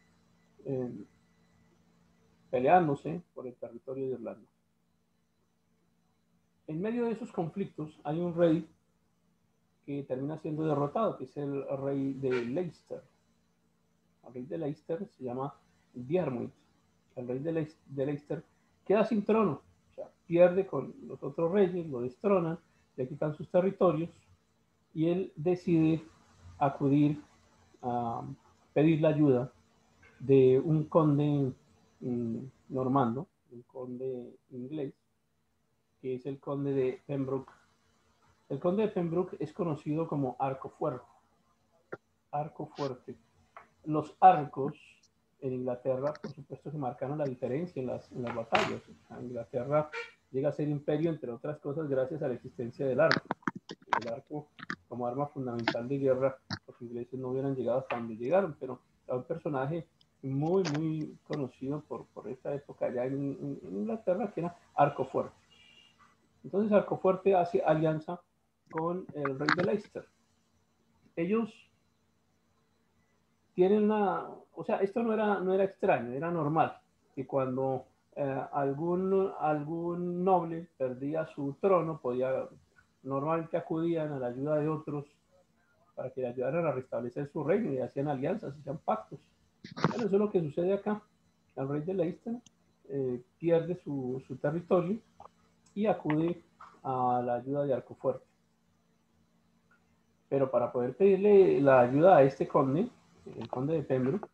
peleándose por el territorio de Irlanda. En medio de esos conflictos hay un rey que termina siendo derrotado, que es el rey de Leicester. El rey de Leicester se llama Diarmuid. El rey de Leicester queda sin trono, o sea, pierde con los otros reyes, lo destronan, le quitan sus territorios y él decide acudir a pedir la ayuda de un conde normando, un conde inglés, que es el conde de Pembroke. El conde de Pembroke es conocido como Arco Fuerte. Arco Fuerte. Los arcos en Inglaterra, por supuesto, que marcaron la diferencia en las batallas. Inglaterra llega a ser imperio, entre otras cosas, gracias a la existencia del arco. El arco, como arma fundamental de guerra, los ingleses no hubieran llegado hasta donde llegaron, pero era un personaje muy, muy conocido por esta época allá en Inglaterra, que era Arco Fuerte. Entonces, Arco Fuerte hace alianza con el rey de Leicester. Ellos tienen o sea, esto no era extraño, era normal, que cuando algún noble perdía su trono, normalmente acudían a la ayuda de otros para que le ayudaran a restablecer su reino y hacían alianzas, hacían pactos. Bueno, eso es lo que sucede acá. El rey de Leicester pierde su territorio y acude a la ayuda de Arco Fuerte. Pero para poder pedirle la ayuda a este conde, el conde de Pembroke,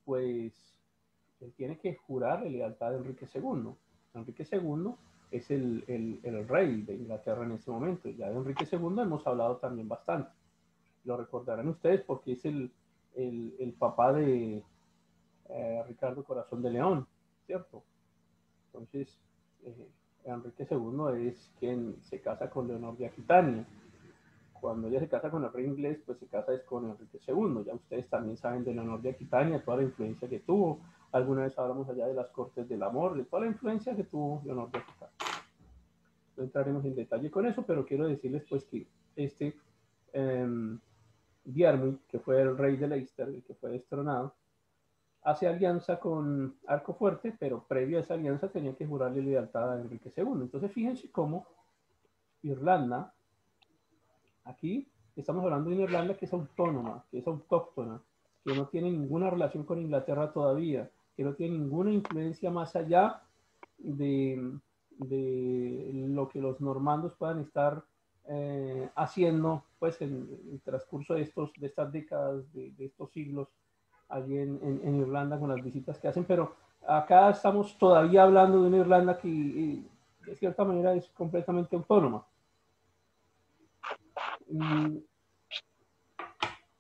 pues él tiene que jurar lealtad a Enrique II. Enrique II es el rey de Inglaterra en ese momento. Ya de Enrique II hemos hablado también bastante. Lo recordarán ustedes porque es el papá de Ricardo Corazón de León, ¿cierto? Entonces, Enrique II es quien se casa con Leonor de Aquitania. Cuando ella se casa con el rey inglés, pues se casa es con Enrique II. Ya ustedes también saben de Leonor de Aquitania, toda la influencia que tuvo. Alguna vez hablamos allá de las cortes del amor, de toda la influencia que tuvo Leonor de Aquitania. No entraremos en detalle con eso, pero quiero decirles pues que Diarmuid, que fue el rey de Leicester, el que fue destronado, hace alianza con Arco Fuerte, pero previo a esa alianza tenía que jurarle lealtad a Enrique II. Entonces fíjense cómo Irlanda, aquí estamos hablando de una Irlanda que es autónoma, que es autóctona, que no tiene ninguna relación con Inglaterra todavía, que no tiene ninguna influencia más allá de lo que los normandos puedan estar haciendo pues en el transcurso de estas décadas, de estos siglos allí en Irlanda con las visitas que hacen, pero acá estamos todavía hablando de una Irlanda que de cierta manera es completamente autónoma.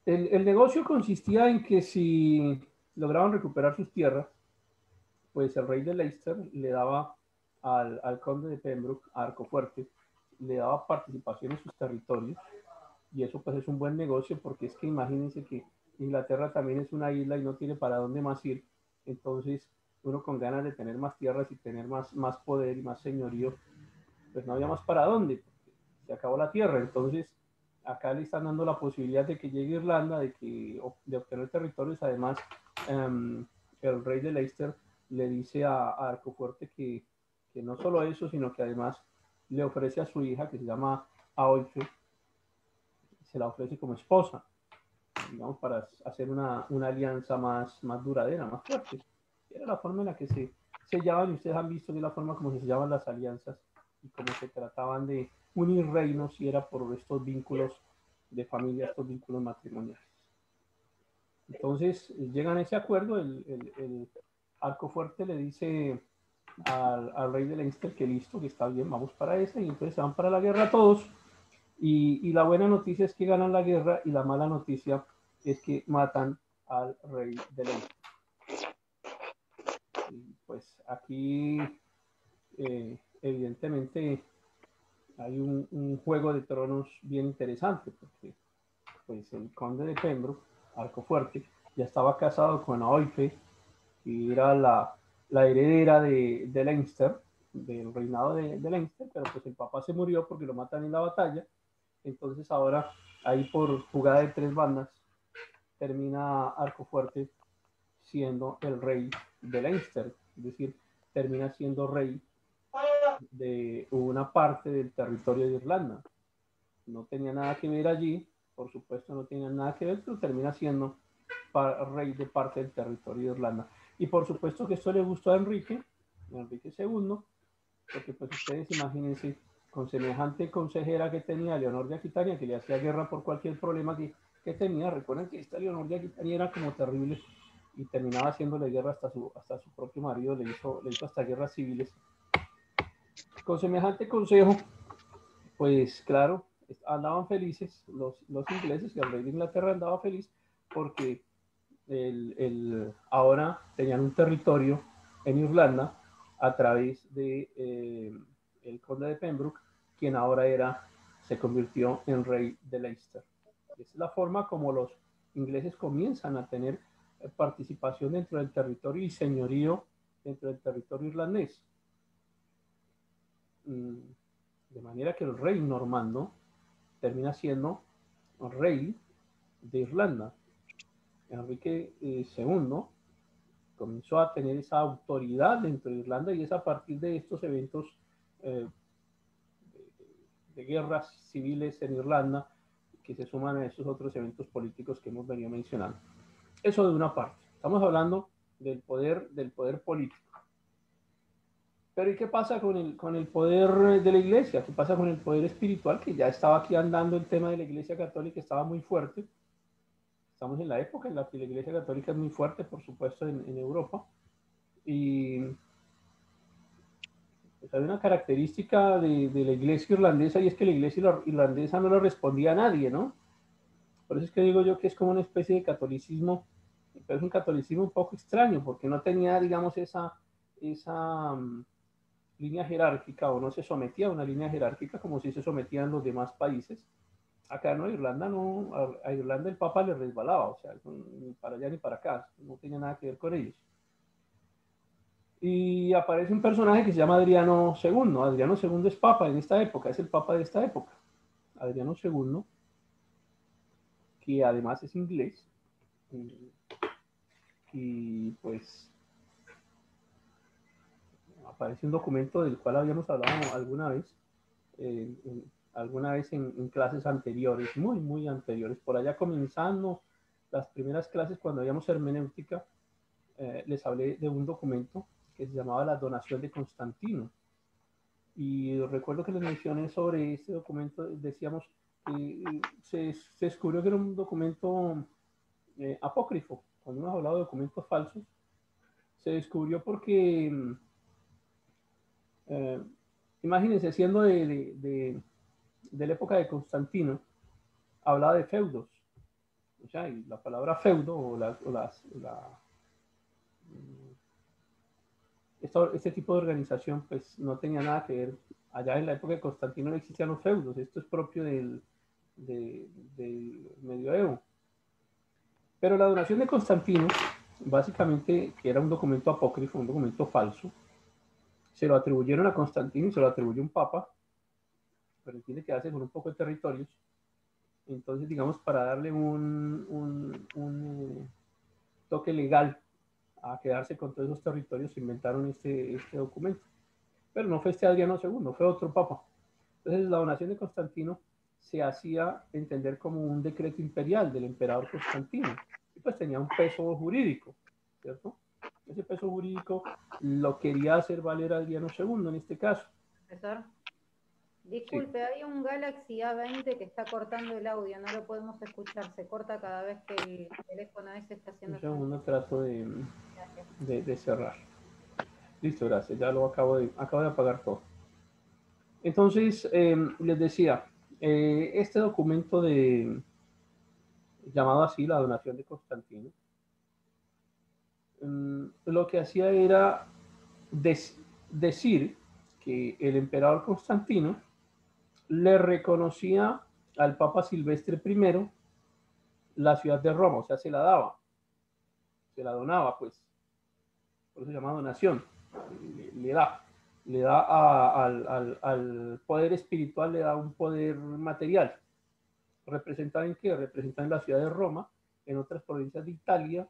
El negocio consistía en que si lograban recuperar sus tierras, pues el rey de Leicester le daba al conde de Pembroke, a Arco Fuerte, le daba participación en sus territorios, y eso pues es un buen negocio porque es que imagínense que Inglaterra también es una isla y no tiene para dónde más ir, entonces uno con ganas de tener más tierras y tener más poder y más señorío, pues no había más para dónde, se acabó la tierra. Entonces acá le están dando la posibilidad de que llegue Irlanda, de obtener territorios. Además, el rey de Leicester le dice a Arco Fuerte que no solo eso, sino que además le ofrece a su hija, que se llama Aoife, se la ofrece como esposa, digamos, para hacer una alianza más duradera, más fuerte. Era la forma en la que se sellaban, y ustedes han visto que la forma como se sellaban las alianzas y cómo se trataban de unir reinos, y era por estos vínculos de familia, estos vínculos matrimoniales. Entonces llegan a ese acuerdo, el Arcofuerte le dice al rey de Leinster que listo, que está bien, vamos para esa, y entonces se van para la guerra todos. Y la buena noticia es que ganan la guerra y la mala noticia es que matan al rey de Leinster. Y pues aquí evidentemente hay un juego de tronos bien interesante, porque pues el conde de Pembroke, Arcofuerte, ya estaba casado con Aoife, que era la heredera de Leinster, del reinado de Leinster, pero pues el papá se murió porque lo matan en la batalla. Entonces ahora, ahí por jugada de tres bandas, termina Arcofuerte siendo el rey de Leinster, es decir, termina siendo rey de una parte del territorio de Irlanda. No tenía nada que ver allí, por supuesto no tenía nada que ver, pero termina siendo rey de parte del territorio de Irlanda. Y por supuesto que esto le gustó a Enrique II, porque pues ustedes imagínense, con semejante consejera que tenía Leonor de Aquitania, que le hacía guerra por cualquier problema que tenía. Recuerden que esta Leonor de Aquitania era como terrible y terminaba haciéndole guerra hasta su propio marido, le hizo hasta guerras civiles. Con semejante consejo, pues claro, andaban felices los ingleses, y el rey de Inglaterra andaba feliz porque ahora tenían un territorio en Irlanda a través de el conde de Pembroke, quien ahora se convirtió en rey de Leinster. Esa es la forma como los ingleses comienzan a tener participación dentro del territorio y señorío dentro del territorio irlandés. De manera que el rey normando termina siendo rey de Irlanda. Enrique II comenzó a tener esa autoridad dentro de Irlanda, y es a partir de estos eventos de guerras civiles en Irlanda que se suman a esos otros eventos políticos que hemos venido mencionando. Eso de una parte. Estamos hablando del poder político. Pero ¿y qué pasa con el poder de la iglesia? ¿Qué pasa con el poder espiritual? Que ya estaba aquí andando el tema de la iglesia católica, estaba muy fuerte. Estamos en la época en la que la iglesia católica es muy fuerte, por supuesto, en Europa. Y pues hay una característica de la iglesia irlandesa, y es que la iglesia irlandesa no le respondía a nadie, ¿no? Por eso es que digo yo que es como una especie de catolicismo, pero es un catolicismo un poco extraño, porque no tenía, digamos, esa línea jerárquica, o no se sometía a una línea jerárquica como si se sometían los demás países. Acá no, Irlanda no, a Irlanda el Papa le resbalaba, o sea, ni para allá ni para acá, no tenía nada que ver con ellos. Y aparece un personaje que se llama Adriano II. Adriano II es Papa en esta época, es el Papa de esta época. Adriano II, que además es inglés, y pues aparece un documento del cual habíamos hablado alguna vez en clases anteriores, muy anteriores, por allá comenzando las primeras clases cuando habíamos hermenéutica. Les hablé de un documento que se llamaba La Donación de Constantino, y recuerdo que les mencioné sobre este documento. Decíamos que se descubrió que era un documento apócrifo. Cuando hemos hablado de documentos falsos, se descubrió porque imagínense, siendo de la época de Constantino, hablaba de feudos. O sea, y la palabra feudo este tipo de organización pues no tenía nada que ver. Allá en la época de Constantino no existían los feudos. Esto es propio del medioevo. Pero la donación de Constantino, básicamente, que era un documento apócrifo, un documento falso, se lo atribuyeron a Constantino y se lo atribuyó un papa, pero tiene que hacer con un poco de territorios. Entonces, digamos, para darle un toque legal a quedarse con todos esos territorios, inventaron este documento. Pero no fue este Adriano II, fue otro papa. Entonces, la donación de Constantino se hacía entender como un decreto imperial del emperador Constantino, y pues tenía un peso jurídico, ¿cierto? Ese peso jurídico lo quería hacer valer Adriano II en este caso. Profesor, Disculpe, hay un Galaxy A20 que está cortando el audio, no lo podemos escuchar, se corta cada vez que el teléfono ese está haciendo... Un segundo, trato de cerrar. Listo, gracias, ya lo acabo de apagar todo. Entonces, les decía, este documento llamado así, la donación de Constantino, lo que hacía era decir que el emperador Constantino le reconocía al Papa Silvestre I la ciudad de Roma, o sea, se la daba, se la donaba, pues, por eso se llama donación, le da al poder espiritual, le da un poder material. ¿Representada en qué? Representada en la ciudad de Roma, en otras provincias de Italia,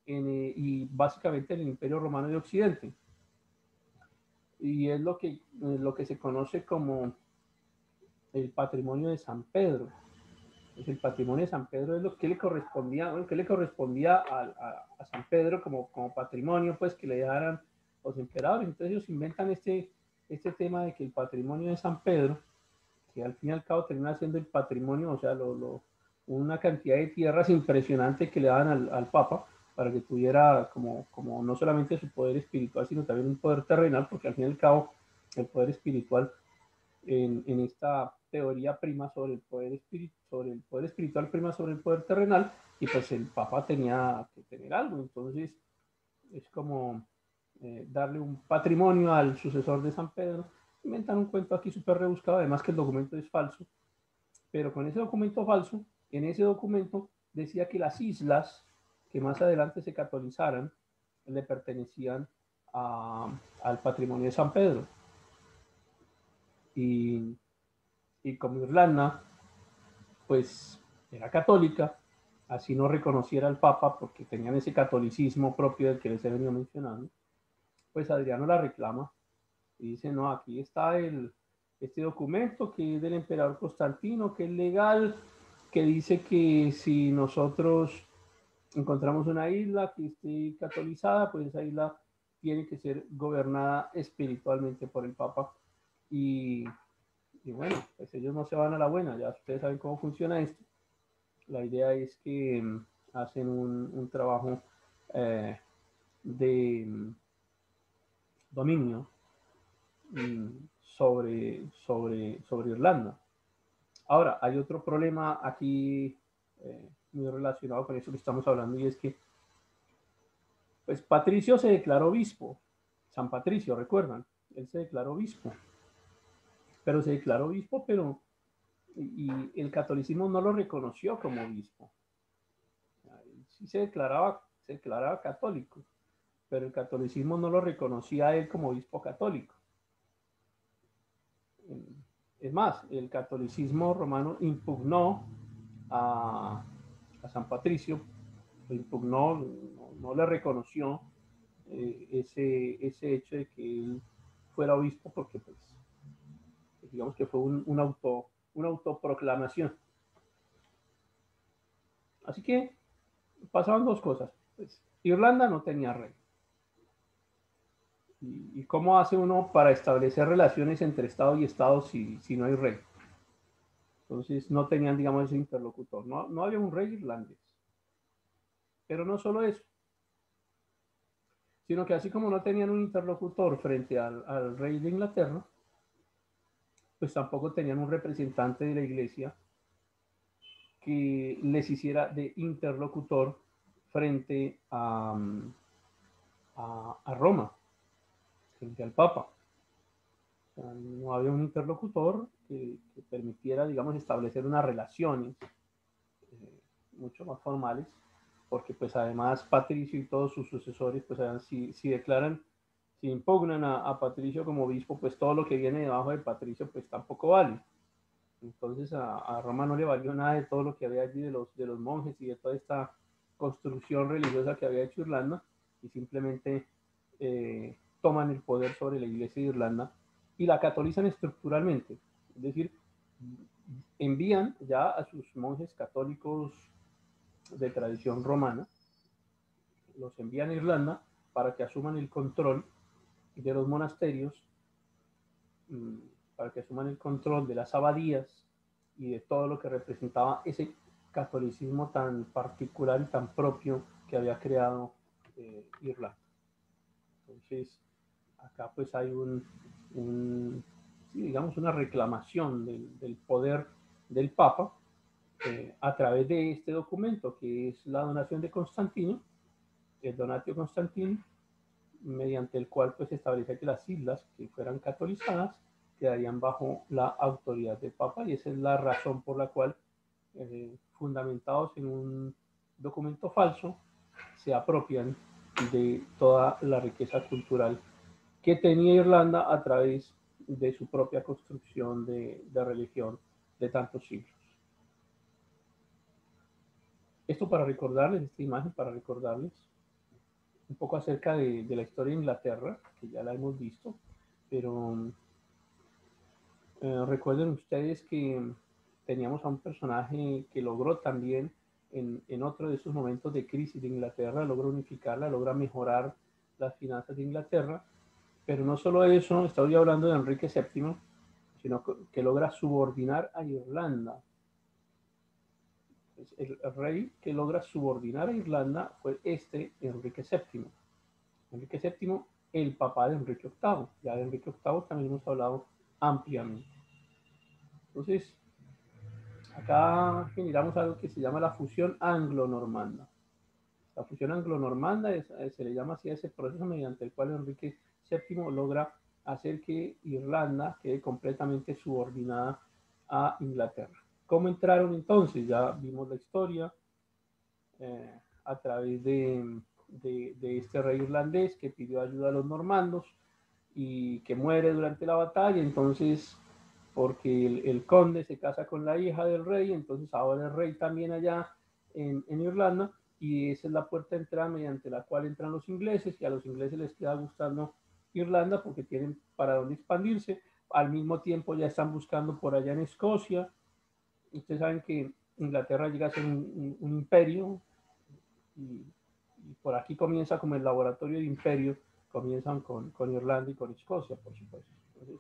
y básicamente en el Imperio Romano de Occidente. Y es lo que se conoce como el patrimonio de San Pedro. Pues el patrimonio de San Pedro es lo que le correspondía, bueno, que le correspondía a San Pedro como patrimonio, pues que le dejaran los emperadores. Entonces ellos inventan este tema de que el patrimonio de San Pedro, que al fin y al cabo termina siendo el patrimonio, o sea, una cantidad de tierras impresionante que le daban al Papa para que tuviera como no solamente su poder espiritual, sino también un poder terrenal, porque al fin y al cabo el poder espiritual en esta teoría prima sobre el poder espiritual prima sobre el poder terrenal, y pues el Papa tenía que tener algo. Entonces es como darle un patrimonio al sucesor de San Pedro. Inventan un cuento aquí súper rebuscado, además que el documento es falso, pero con ese documento falso, en ese documento decía que las islas que más adelante se catolizaran le pertenecían al patrimonio de San Pedro. Y como Irlanda, pues era católica, así no reconociera al Papa porque tenían ese catolicismo propio del que les he venido mencionando, pues Adriano la reclama y dice, no, aquí está este documento que es del emperador Constantino, que es legal, que dice que si nosotros encontramos una isla que esté catolizada, pues esa isla tiene que ser gobernada espiritualmente por el Papa. Y bueno, pues ellos no se van a la buena, ya ustedes saben cómo funciona esto. La idea es que hacen un trabajo de dominio sobre Irlanda. Ahora, hay otro problema aquí muy relacionado con eso que estamos hablando, y es que pues Patricio se declaró obispo, San Patricio, recuerdan, él se declaró obispo, pero y el catolicismo no lo reconoció como obispo. Él sí se declaraba católico, pero el catolicismo no lo reconocía a él como obispo católico. Es más, el catolicismo romano impugnó a San Patricio, lo impugnó, no le reconoció ese hecho de que él fuera obispo, porque pues digamos que fue una autoproclamación. Así que pasaban dos cosas. Pues, Irlanda no tenía rey. ¿Y cómo hace uno para establecer relaciones entre Estado y Estado si no hay rey? Entonces no tenían, digamos, ese interlocutor. No había un rey irlandés. Pero no solo eso, sino que así como no tenían un interlocutor frente al rey de Inglaterra, pues tampoco tenían un representante de la iglesia que les hiciera de interlocutor frente a Roma, frente al Papa. O sea, no había un interlocutor que permitiera, digamos, establecer unas relaciones mucho más formales, porque pues además Patricio y todos sus sucesores, pues si impugnan a Patricio como obispo, pues todo lo que viene debajo de Patricio pues tampoco vale. Entonces a Roma no le valió nada de todo lo que había allí de los monjes y de toda esta construcción religiosa que había hecho Irlanda, y simplemente toman el poder sobre la iglesia de Irlanda y la catolizan estructuralmente. Es decir, envían ya a sus monjes católicos de tradición romana, los envían a Irlanda para que asuman el control de los monasterios para que asuman el control de las abadías y de todo lo que representaba ese catolicismo tan particular y tan propio que había creado Irlanda. Entonces, acá pues hay sí, digamos, una reclamación del poder del Papa a través de este documento, que es la donación de Constantino, el Donatio Constantino, mediante el cual pues establece que las islas que fueran catolizadas quedarían bajo la autoridad del Papa, y esa es la razón por la cual, fundamentados en un documento falso, se apropian de toda la riqueza cultural que tenía Irlanda a través de su propia construcción de religión de tantos siglos. Esto para recordarles, esta imagen para recordarles un poco acerca de la historia de Inglaterra, que ya la hemos visto, pero recuerden ustedes que teníamos a un personaje que logró también en otro de esos momentos de crisis de Inglaterra, logra unificarla, logra mejorar las finanzas de Inglaterra, pero no solo eso, estoy hablando de Enrique VII, sino que logra subordinar a Irlanda. El rey que logra subordinar a Irlanda fue Enrique VII. Enrique VII, el papá de Enrique VIII. Ya de Enrique VIII también hemos hablado ampliamente. Entonces, acá generamos algo que se llama la fusión anglo-normanda. La fusión anglo-normanda se le llama así a ese proceso mediante el cual Enrique VII logra hacer que Irlanda quede completamente subordinada a Inglaterra. ¿Cómo entraron entonces? Ya vimos la historia a través de este rey irlandés que pidió ayuda a los normandos y que muere durante la batalla. Entonces, porque el conde se casa con la hija del rey, entonces ahora el rey también allá en Irlanda, y esa es la puerta de entrada mediante la cual entran los ingleses, y a los ingleses les queda gustando Irlanda porque tienen para dónde expandirse. Al mismo tiempo ya están buscando por allá en Escocia. Ustedes saben que Inglaterra llega a ser un imperio, y por aquí comienza como el laboratorio de imperio, comienzan con Irlanda y con Escocia, por supuesto. Entonces,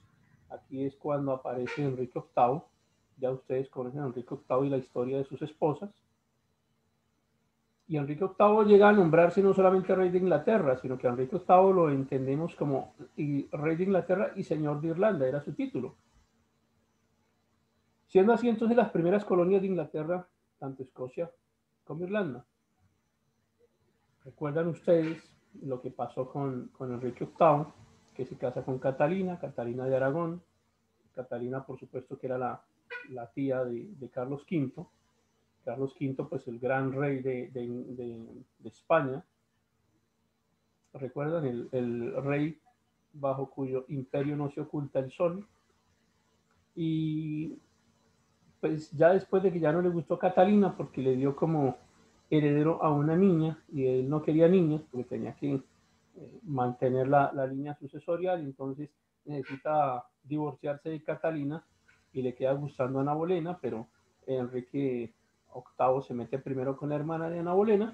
aquí es cuando aparece Enrique VIII. Ya ustedes conocen a Enrique VIII y la historia de sus esposas. Y Enrique VIII llega a nombrarse no solamente rey de Inglaterra, sino que Enrique VIII lo entendemos como rey de Inglaterra y señor de Irlanda, era su título. Siendo así entonces las primeras colonias de Inglaterra, tanto Escocia como Irlanda. ¿Recuerdan ustedes lo que pasó con Enrique VIII, que se casa con Catalina de Aragón? Catalina, por supuesto, que era la tía de Carlos V. Carlos V, pues el gran rey de España. ¿Recuerdan? El rey bajo cuyo imperio no se oculta el sol. Y pues ya después de que ya no le gustó Catalina porque le dio como heredero a una niña y él no quería niñas porque tenía que mantener la línea sucesorial, entonces necesita divorciarse de Catalina y le queda gustando a Ana Bolena, pero Enrique VIII se mete primero con la hermana de Ana Bolena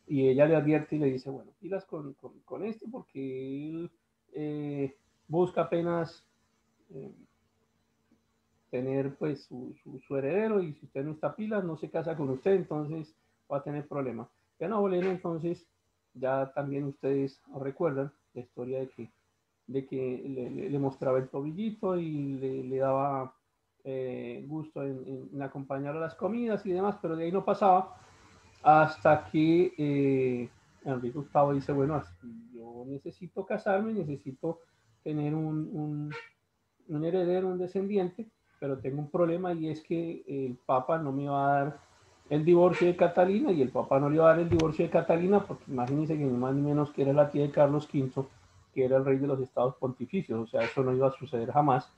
y ella le advierte y le dice, bueno, pilas con esto porque él busca apenas tener pues su heredero, y si usted no está pilas, no se casa con usted, entonces va a tener problemas. Y Ana Bolena, entonces, ya también ustedes recuerdan la historia de que le mostraba el tobillito y le daba gusto en acompañar a las comidas y demás, pero de ahí no pasaba hasta que Enrique VIII dice, bueno, yo necesito casarme, necesito tener un heredero, un descendiente, pero tengo un problema, y es que el Papa no me va a dar el divorcio de Catalina, y el Papa no le va a dar el divorcio de Catalina porque imagínense que ni más ni menos que era la tía de Carlos V, que era el rey de los estados pontificios, o sea, eso no iba a suceder jamás.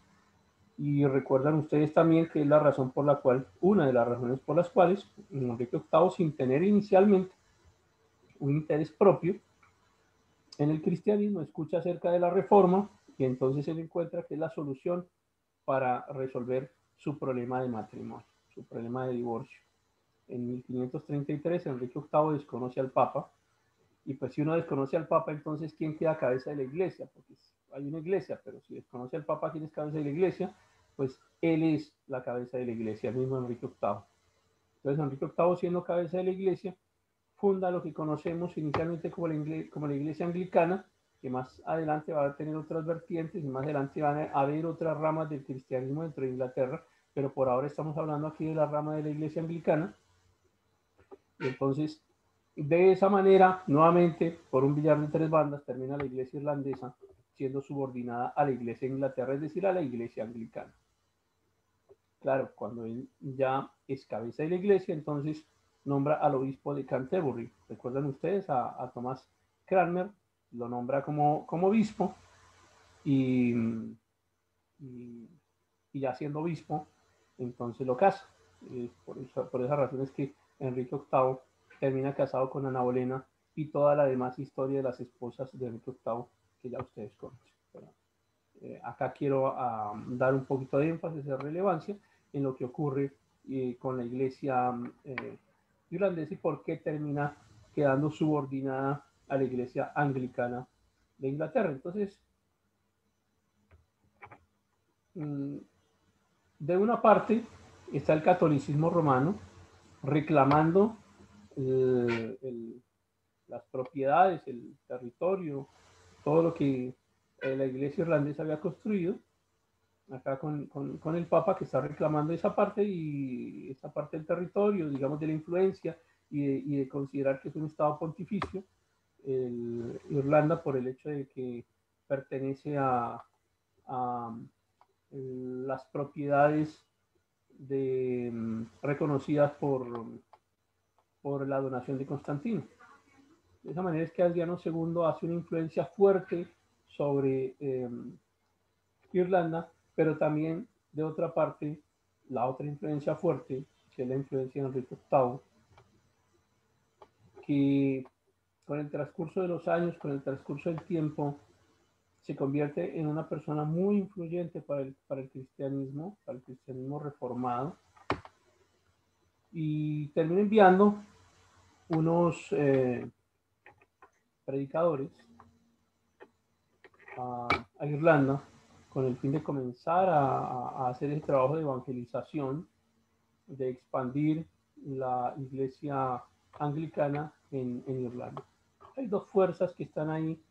Y recuerdan ustedes también que es la razón por la cual, una de las razones por las cuales Enrique VIII, sin tener inicialmente un interés propio en el cristianismo, escucha acerca de la reforma, y entonces él encuentra que es la solución para resolver su problema de matrimonio, su problema de divorcio. En 1533 Enrique VIII desconoce al Papa, y pues si uno desconoce al Papa, entonces ¿quién queda a cabeza de la iglesia? Porque hay una iglesia, pero si desconoce al Papa quién es cabeza de la iglesia, pues él es la cabeza de la iglesia, el mismo Enrique VIII. Entonces Enrique VIII, siendo cabeza de la iglesia, funda lo que conocemos inicialmente como la iglesia anglicana, que más adelante va a tener otras vertientes y más adelante van a haber otras ramas del cristianismo dentro de Inglaterra, pero por ahora estamos hablando aquí de la rama de la iglesia anglicana. Y entonces, de esa manera, nuevamente, por un billar de tres bandas, termina la iglesia irlandesa siendo subordinada a la iglesia de Inglaterra, es decir, a la iglesia anglicana. Claro, cuando él ya es cabeza de la iglesia, entonces nombra al obispo de Canterbury. ¿Recuerdan ustedes a Thomas Cranmer? Lo nombra como obispo y, y ya siendo obispo, entonces lo casa. Por esa razón es que Enrique VIII termina casado con Ana Bolena y toda la demás historia de las esposas de Enrique VIII que ya ustedes conocen. Pero, acá quiero dar un poquito de énfasis de relevancia en lo que ocurre con la iglesia irlandesa y por qué termina quedando subordinada a la iglesia anglicana de Inglaterra. Entonces, de una parte está el catolicismo romano reclamando las propiedades, el territorio, todo lo que la iglesia irlandesa había construido, acá con el Papa que está reclamando esa parte y esa parte del territorio, digamos de la influencia y de considerar que es un estado pontificio, Irlanda por el hecho de que pertenece a las propiedades reconocidas por la donación de Constantino. De esa manera es que Adriano II hace una influencia fuerte sobre Irlanda, pero también de otra parte, la otra influencia fuerte, que es la influencia de Enrique VIII, que con el transcurso de los años, con el transcurso del tiempo, se convierte en una persona muy influyente para el cristianismo reformado, y termina enviando unos predicadores a Irlanda con el fin de comenzar a hacer el trabajo de evangelización, de expandir la iglesia anglicana en Irlanda. Hay dos fuerzas que están ahí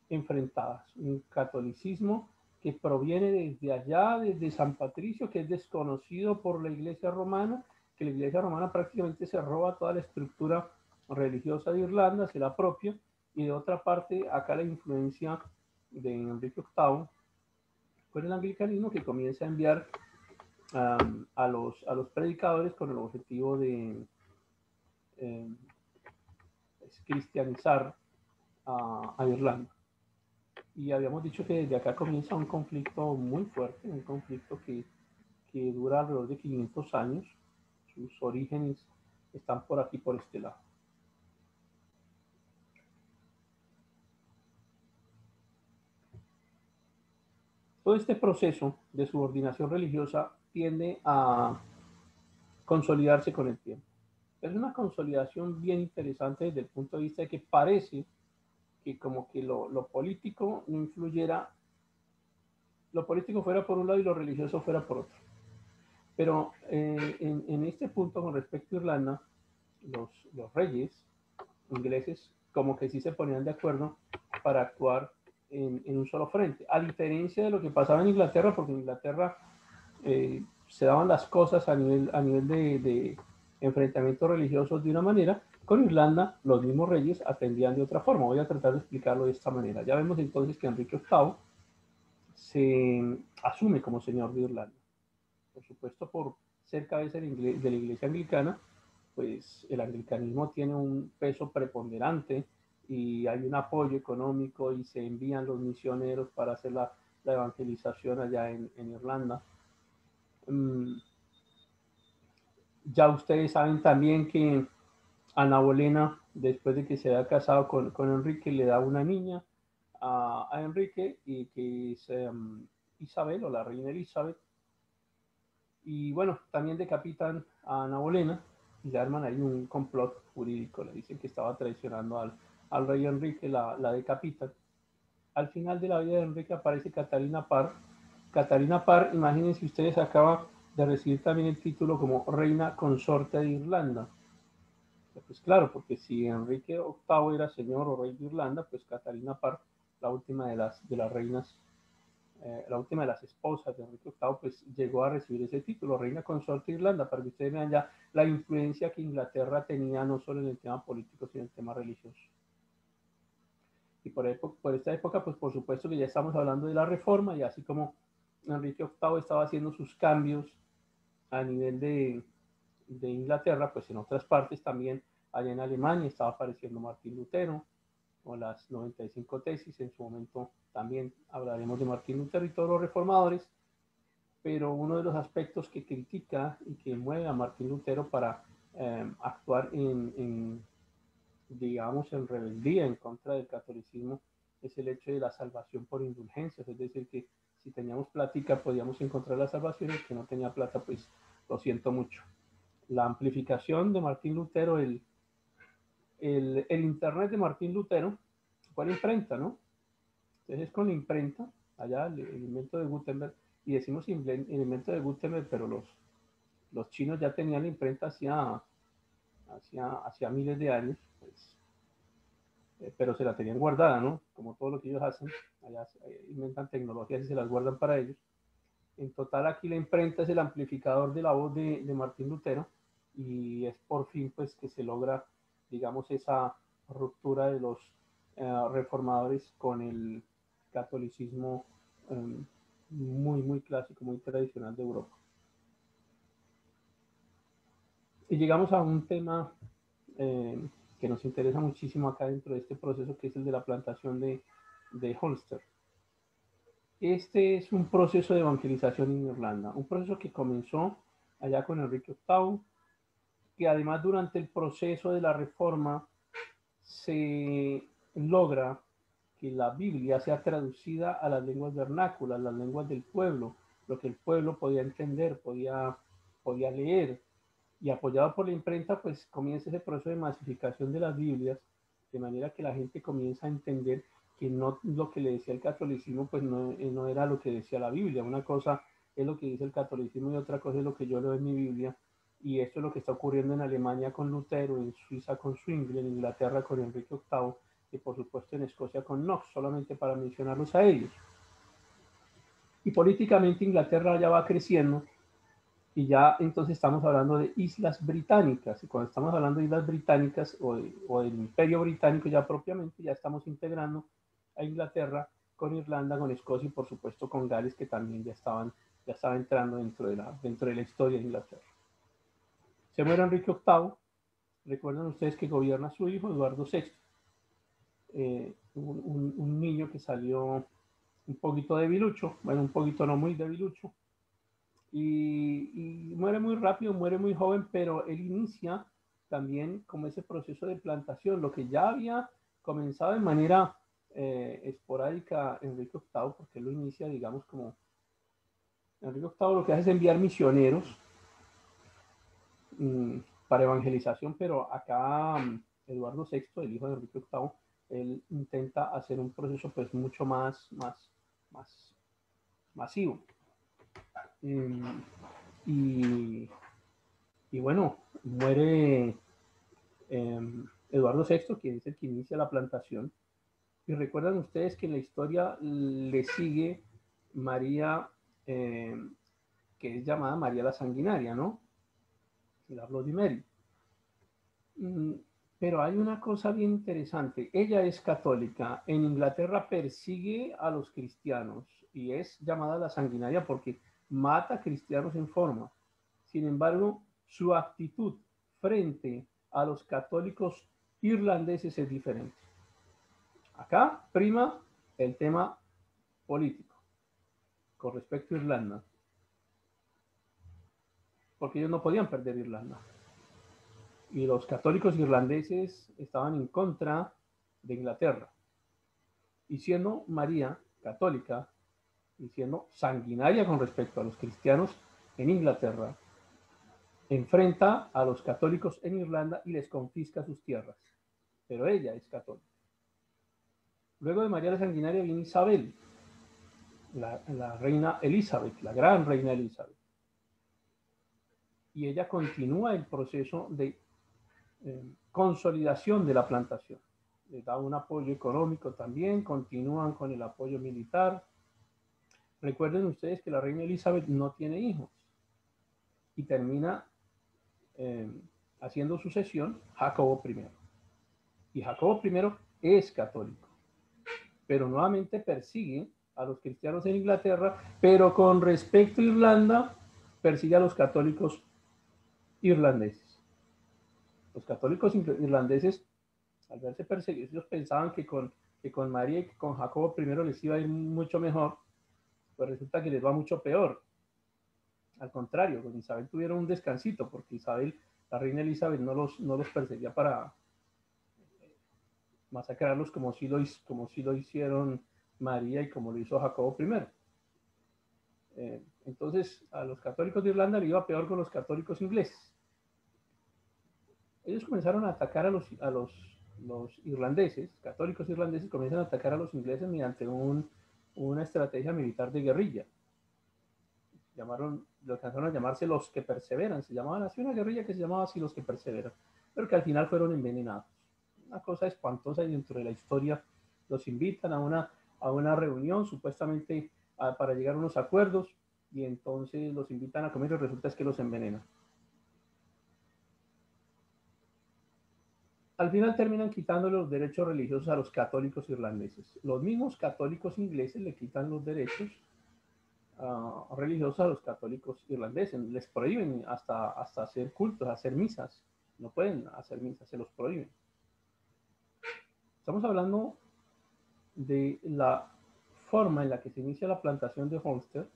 enfrentadas. Un catolicismo que proviene desde allá, desde San Patricio, que es desconocido por la iglesia romana, que la iglesia romana prácticamente se roba toda la estructura religiosa de Irlanda, se la apropia, y de otra parte, acá la influencia de Enrique VIII con el anglicanismo, que comienza a enviar a los predicadores con el objetivo de cristianizar a Irlanda. Y habíamos dicho que desde acá comienza un conflicto muy fuerte, un conflicto que dura alrededor de 500 años. Sus orígenes están por aquí, por este lado. Todo este proceso de subordinación religiosa tiende a consolidarse con el tiempo. Es una consolidación bien interesante desde el punto de vista de que parece que como que lo político no influyera, lo político fuera por un lado y lo religioso fuera por otro. Pero en este punto, con respecto a Irlanda, los reyes ingleses como que sí se ponían de acuerdo para actuar en un solo frente, a diferencia de lo que pasaba en Inglaterra, porque en Inglaterra se daban las cosas a nivel de enfrentamientos religiosos de una manera. Con Irlanda los mismos reyes atendían de otra forma. Voy a tratar de explicarlo de esta manera. Ya vemos entonces que Enrique VIII se asume como señor de Irlanda, por supuesto por ser cabeza de la iglesia anglicana, pues el anglicanismo tiene un peso preponderante y hay un apoyo económico y se envían los misioneros para hacer la evangelización allá en Irlanda. Ya ustedes saben también que Ana Bolena, después de que se haya casado con Enrique, le da una niña a Enrique, y que es Isabel, o la reina Elizabeth. Y bueno, también decapitan a Ana Bolena y le arman ahí un complot jurídico. Le dicen que estaba traicionando al rey Enrique, la decapitan. al final de la vida de Enrique aparece Catalina Parr. Catalina Parr, imagínense ustedes, acaba de recibir también el título como reina consorte de Irlanda. Pues claro, porque si Enrique VIII era señor o rey de Irlanda, pues Catalina Parr, la última de las reinas, la última de las esposas de Enrique VIII, pues llegó a recibir ese título, reina consorte de Irlanda, para que ustedes vean ya la influencia que Inglaterra tenía no solo en el tema político, sino en el tema religioso. Y por esta época, pues por supuesto que ya estamos hablando de la reforma, y así como Enrique VIII estaba haciendo sus cambios a nivel de Inglaterra, pues en otras partes también, allá en Alemania estaba apareciendo Martín Lutero, o las 95 tesis, en su momento también hablaremos de Martín Lutero y todos los reformadores, pero uno de los aspectos que critica y que mueve a Martín Lutero para actuar digamos, en rebeldía en contra del catolicismo es el hecho de la salvación por indulgencias, es decir, que si teníamos plática podíamos encontrar la salvación, y el que no tenía plata, pues lo siento mucho. La amplificación de Martín Lutero, el internet de Martín Lutero fue la imprenta, ¿no? Entonces con la imprenta, allá el invento de Gutenberg, y decimos el invento de Gutenberg, pero los chinos ya tenían la imprenta hacía miles de años, pues, pero se la tenían guardada, ¿no? Como todo lo que ellos hacen, allá inventan tecnologías y se las guardan para ellos. En total, aquí la imprenta es el amplificador de la voz de Martín Lutero, y es por fin pues que se logra, digamos, esa ruptura de los reformadores con el catolicismo muy, muy clásico, muy tradicional de Europa. Y llegamos a un tema que nos interesa muchísimo acá dentro de este proceso, que es el de la plantación de Ulster. Este es un proceso de evangelización en Irlanda, un proceso que comenzó allá con Enrique VIII, que además durante el proceso de la reforma se logra que la Biblia sea traducida a las lenguas vernáculas, las lenguas del pueblo, lo que el pueblo podía entender, podía leer, y apoyado por la imprenta, pues comienza ese proceso de masificación de las Biblias, de manera que la gente comienza a entender que no lo que le decía el catolicismo, pues no era lo que decía la Biblia. Una cosa es lo que dice el catolicismo y otra cosa es lo que yo leo en mi Biblia. Y esto es lo que está ocurriendo en Alemania con Lutero, en Suiza con Zwingli, en Inglaterra con Enrique VIII, y por supuesto en Escocia con Knox, solamente para mencionarlos a ellos. Y políticamente Inglaterra ya va creciendo, y ya entonces estamos hablando de islas británicas, y cuando estamos hablando de islas británicas o del imperio británico ya propiamente, ya estamos integrando a Inglaterra con Irlanda, con Escocia y por supuesto con Gales, que también ya estaba entrando dentro de la historia de Inglaterra. Se muere Enrique VIII, recuerdan ustedes que gobierna su hijo Eduardo VI, un niño que salió un poquito debilucho, bueno, un poquito no muy debilucho, y muere muy rápido, muere muy joven, pero él inicia también como ese proceso de plantación, lo que ya había comenzado de manera esporádica Enrique VIII, porque él lo inicia, digamos, como Enrique VIII lo que hace es enviar misioneros para evangelización, pero acá Eduardo VI, el hijo de Enrique VIII, él intenta hacer un proceso pues mucho más masivo. Y bueno, muere Eduardo VI, quien es el que inicia la plantación. Y recuerdan ustedes que en la historia le sigue María, que es llamada María la Sanguinaria, ¿no? La Bloody Mary. Pero hay una cosa bien interesante. Ella es católica. En Inglaterra persigue a los cristianos y es llamada la Sanguinaria porque mata a cristianos en forma. Sin embargo, su actitud frente a los católicos irlandeses es diferente. Acá prima el tema político con respecto a Irlanda, porque ellos no podían perder Irlanda. Y los católicos irlandeses estaban en contra de Inglaterra. Y siendo María católica y siendo sanguinaria con respecto a los cristianos en Inglaterra, enfrenta a los católicos en Irlanda y les confisca sus tierras. Pero ella es católica. Luego de María la Sanguinaria viene Isabel, la reina Elizabeth, la gran reina Elizabeth. Y ella continúa el proceso de consolidación de la plantación. Le da un apoyo económico también, continúan con el apoyo militar. Recuerden ustedes que la reina Elizabeth no tiene hijos y termina haciendo sucesión Jacobo I. Y Jacobo I es católico, pero nuevamente persigue a los cristianos en Inglaterra, pero con respecto a Irlanda, persigue a los católicos irlandeses. Los católicos irlandeses, al verse perseguidos, ellos pensaban que con María y con Jacobo I les iba a ir mucho mejor, pues resulta que les va mucho peor. Al contrario, con Isabel tuvieron un descansito, porque Isabel, la reina Elizabeth, no los perseguía para masacrarlos como sí lo hicieron María y como lo hizo Jacobo I. Entonces, a los católicos de Irlanda le iba peor con los católicos ingleses. Ellos comenzaron a atacar a los irlandeses, católicos irlandeses, comienzan a atacar a los ingleses mediante una estrategia militar de guerrilla. Lo alcanzaron a llamarse los que perseveran, se llamaban así, una guerrilla que se llamaba así, los que perseveran, pero que al final fueron envenenados. Una cosa espantosa, y dentro de la historia los invitan a una reunión supuestamente para llegar a unos acuerdos, y entonces los invitan a comer y resulta es que los envenenan. Al final terminan quitándole los derechos religiosos a los católicos irlandeses. Los mismos católicos ingleses le quitan los derechos religiosos a los católicos irlandeses. Les prohíben hasta hacer cultos, hacer misas. No pueden hacer misas, se los prohíben. Estamos hablando de la forma en la que se inicia la plantación de Ulster,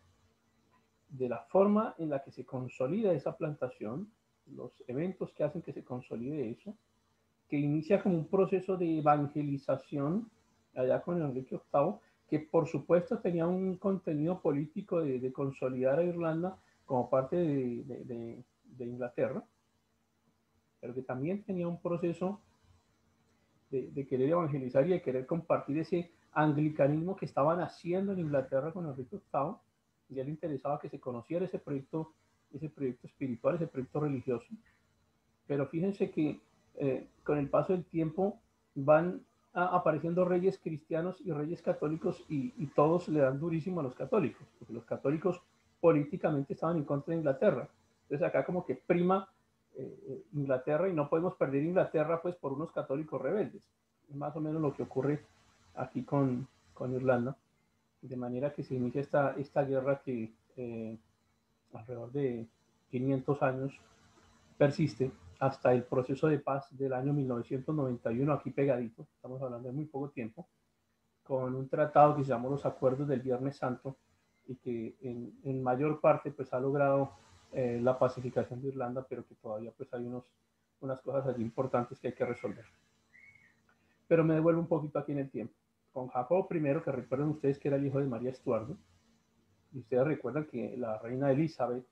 de la forma en la que se consolida esa plantación, los eventos que hacen que se consolide eso, que inicia como un proceso de evangelización allá con Enrique VIII, que por supuesto tenía un contenido político de consolidar a Irlanda como parte de Inglaterra, pero que también tenía un proceso de querer evangelizar y de querer compartir ese anglicanismo que estaban haciendo en Inglaterra con Enrique VIII, y a él le interesaba que se conociera ese proyecto espiritual, ese proyecto religioso. Pero fíjense que con el paso del tiempo van apareciendo reyes cristianos y reyes católicos y todos le dan durísimo a los católicos, porque los católicos políticamente estaban en contra de Inglaterra. Entonces acá como que prima Inglaterra, y no podemos perder Inglaterra pues por unos católicos rebeldes. Es más o menos lo que ocurre aquí con Irlanda, de manera que se inicia esta guerra que alrededor de 500 años persiste hasta el proceso de paz del año 1991, aquí pegadito, estamos hablando de muy poco tiempo, con un tratado que se llamó los Acuerdos del Viernes Santo, y que en mayor parte pues ha logrado la pacificación de Irlanda, pero que todavía pues hay unas cosas allí importantes que hay que resolver. Pero me devuelvo un poquito aquí en el tiempo. Con Jacobo I, que recuerden ustedes que era el hijo de María Estuardo, y ustedes recuerdan que la reina Elizabeth